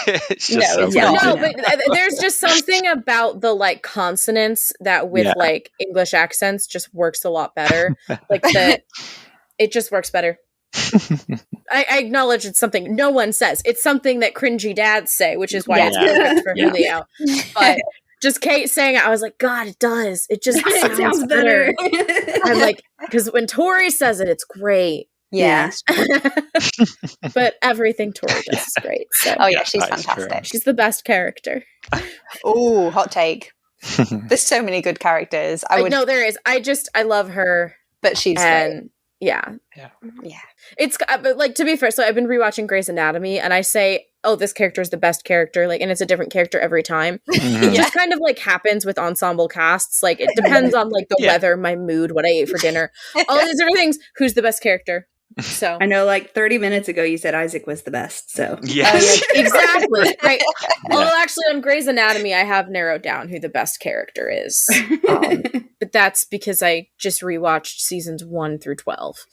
It's just so bad. No, but there's just something about the like consonants that with like English accents just works a lot better. Like it just works better. I acknowledge it's something no one says. It's something that cringy dads say, which is why it's perfect for Julio. But just Kate saying it, I was like, God, it does. It just sounds better. I'm like, because when Tori says it, it's great. Yeah. But everything Tori does is great. So. Oh yeah, she's fantastic. True. She's the best character. Oh, hot take. There's so many good characters. I know there is. I love her. But she's great. Yeah. It's but like, to be fair, so I've been rewatching Grey's Anatomy, and I say, oh, this character is the best character, like, and it's a different character every time. It just kind of like happens with ensemble casts. Like, it depends on like the weather, my mood, what I ate for dinner, all these different things. Who's the best character? So I know, like 30 minutes ago, you said Isaac was the best. So yes, exactly. Right. Although actually, on Grey's Anatomy, I have narrowed down who the best character is, but that's because I just rewatched seasons 1 through 12,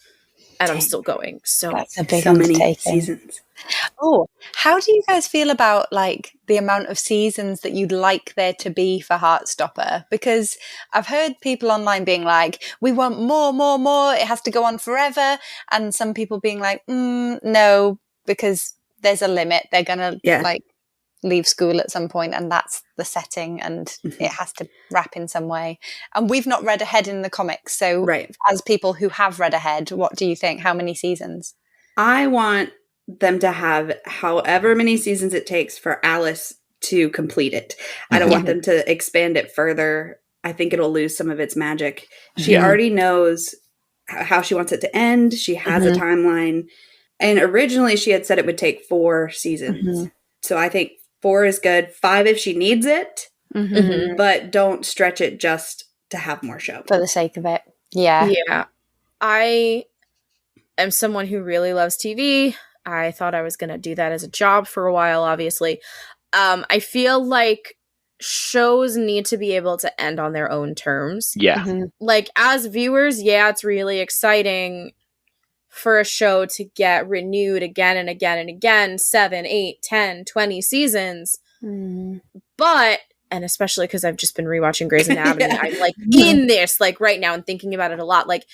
and I'm still going. So that's a big so many undertaking. seasons. Oh, how do you guys feel about like the amount of seasons that you'd like there to be for Heartstopper? Because I've heard people online being like, we want more, it has to go on forever. And some people being like, no, because there's a limit. They're going to like leave school at some point, and that's the setting, and it has to wrap in some way. And we've not read ahead in the comics. So as people who have read ahead, what do you think? How many seasons? I want them to have however many seasons it takes for Alice to complete it. I don't want them to expand it further. I think it'll lose some of its magic. She already knows how she wants it to end. She has a timeline. And originally she had said it would take 4 seasons. So I think 4 is good. 5 if she needs it, but don't stretch it just to have more show. For the sake of it. Yeah. Yeah. I am someone who really loves TV. I thought I was going to do that as a job for a while, obviously. I feel like shows need to be able to end on their own terms. Yeah. Like, as viewers, it's really exciting for a show to get renewed again and again and again, 7, 8, 10, 20 seasons. But, and especially because I've just been rewatching Grey's Anatomy, I'm like in this like right now and thinking about it a lot. Like,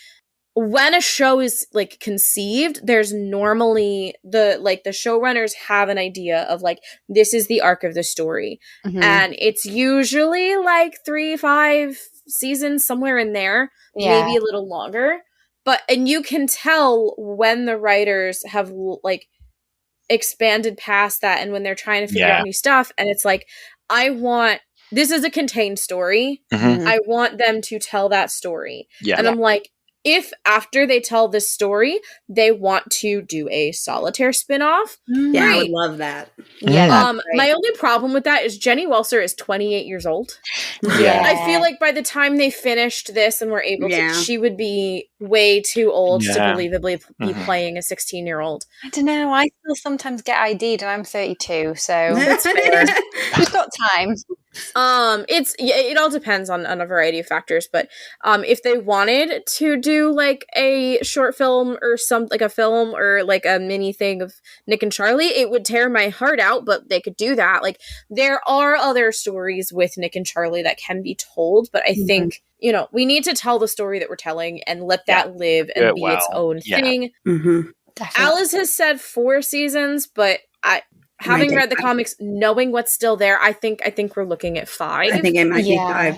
when a show is like conceived, there's normally the showrunners have an idea of like, this is the arc of the story. And it's usually like 3-5 seasons, somewhere in there, maybe a little longer. And you can tell when the writers have like expanded past that, and when they're trying to figure out new stuff. And it's like, this is a contained story. I want them to tell that story. And I'm like, if after they tell this story, they want to do a Solitaire spin-off, I would love that. My only problem with that is Jenny Welser is 28 years old. I feel like by the time they finished this and were able to, she would be way too old to believably be playing a 16-year-old. I don't know. I still sometimes get ID'd, and I'm 32, so that's fair. We've got time. It all depends on a variety of factors, but if they wanted to do like a short film or like a film or like a mini thing of Nick and Charlie, it would tear my heart out, but they could do that. Like, there are other stories with Nick and Charlie that can be told, but I think we need to tell the story that we're telling and let that live and be its own thing. Alice has said 4 seasons, but having read the comics, knowing what's still there, I think we're looking at 5. I think it might be 5,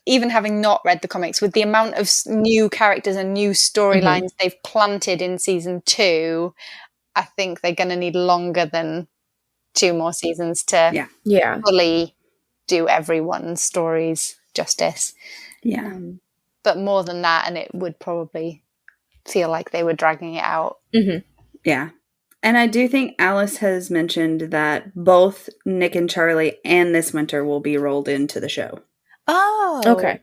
even having not read the comics, with the amount of new characters and new storylines they've planted in season 2, I think they're going to need longer than 2 more seasons to fully do everyone's stories justice. Yeah. But more than that, and it would probably feel like they were dragging it out. Yeah. And I do think Alice has mentioned that both Nick and Charlie and This Winter will be rolled into the show. Oh. Okay.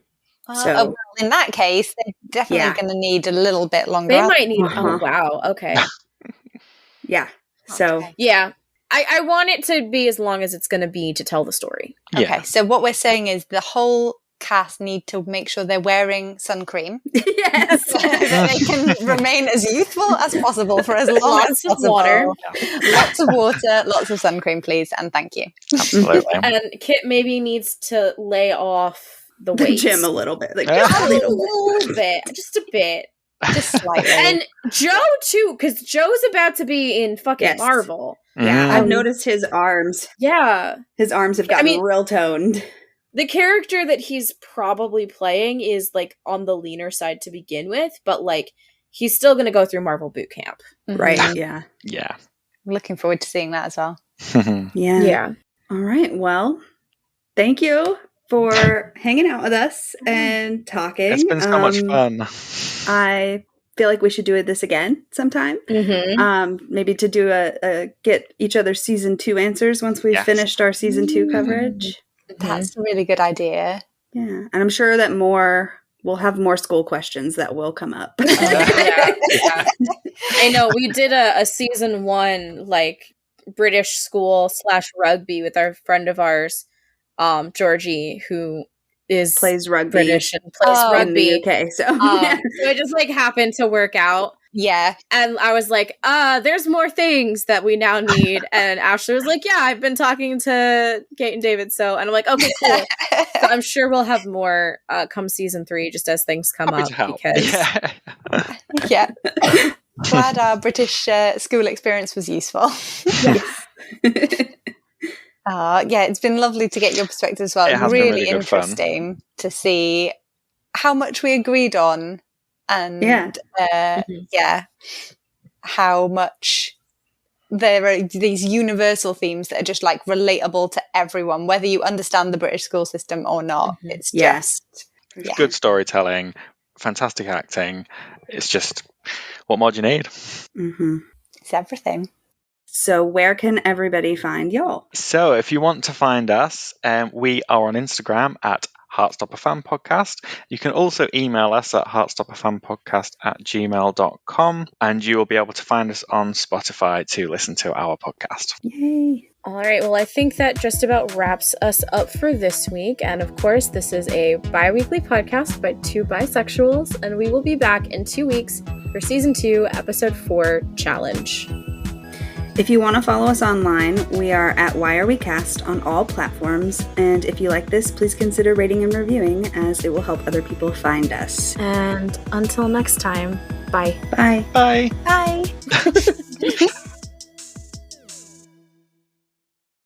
So well, in that case, they're definitely going to need a little bit longer. They might need, oh, wow. Okay. Yeah. So. Okay. Yeah. I want it to be as long as it's going to be to tell the story. Okay. So what we're saying is the whole cast need to make sure they're wearing sun cream. Yes. So that they can remain as youthful as possible for as long as Lots of possible. water. Lots of water, lots of sun cream, please, and thank you. Absolutely. And Kit maybe needs to lay off the The weights. gym a little bit. Like, Just a little bit. Just a bit. Just slightly. And Joe, too, because Joe's about to be in fucking Marvel. Yeah, I've noticed his arms. Yeah. His arms have gotten real toned. The character that he's probably playing is, like, on the leaner side to begin with, but, like, he's still going to go through Marvel boot camp. Right, yeah. Yeah. I'm looking forward to seeing that as well. Yeah. All right, well, thank you for hanging out with us and talking. It's been so much fun. I feel like we should do this again sometime. Maybe to do a get each other's season 2 answers once we've finished our season 2 coverage. That's a really good idea. Yeah, and I'm sure that we'll have more school questions that will come up. I know, we did a season 1, like, British school / rugby with our friend of ours, Georgie, who plays rugby, British and plays rugby in the UK. So, so it just like happened to work out. Yeah. And I was like, there's more things that we now need. And Ashley was like, yeah, I've been talking to Kate and David. So, and I'm like, okay, cool. So I'm sure we'll have more come season 3, just as things come up. Because yeah. Glad our British school experience was useful. Yeah, it's been lovely to get your perspective as well. It has really, been really interesting to see how much we agreed on, and how much there are these universal themes that are just like relatable to everyone, whether you understand the British school system or not. It's just good storytelling, fantastic acting. It's just, what more do you need? It's everything. So where can everybody find y'all? So if you want to find us, we are on Instagram at Heartstopper Fan Podcast. You can also email us at heartstopperfanpodcast@gmail.com, and you will be able to find us on Spotify to listen to our podcast. Yay. All right, well, I think that just about wraps us up for this week. And of course, this is a bi-weekly podcast by 2 bisexuals, and we will be back in 2 weeks for Season 2, Episode 4, Challenge. If you want to follow us online, we are at Why Are We Cast on all platforms. And if you like this, please consider rating and reviewing, as it will help other people find us. And until next time, bye. Bye. Bye. Bye.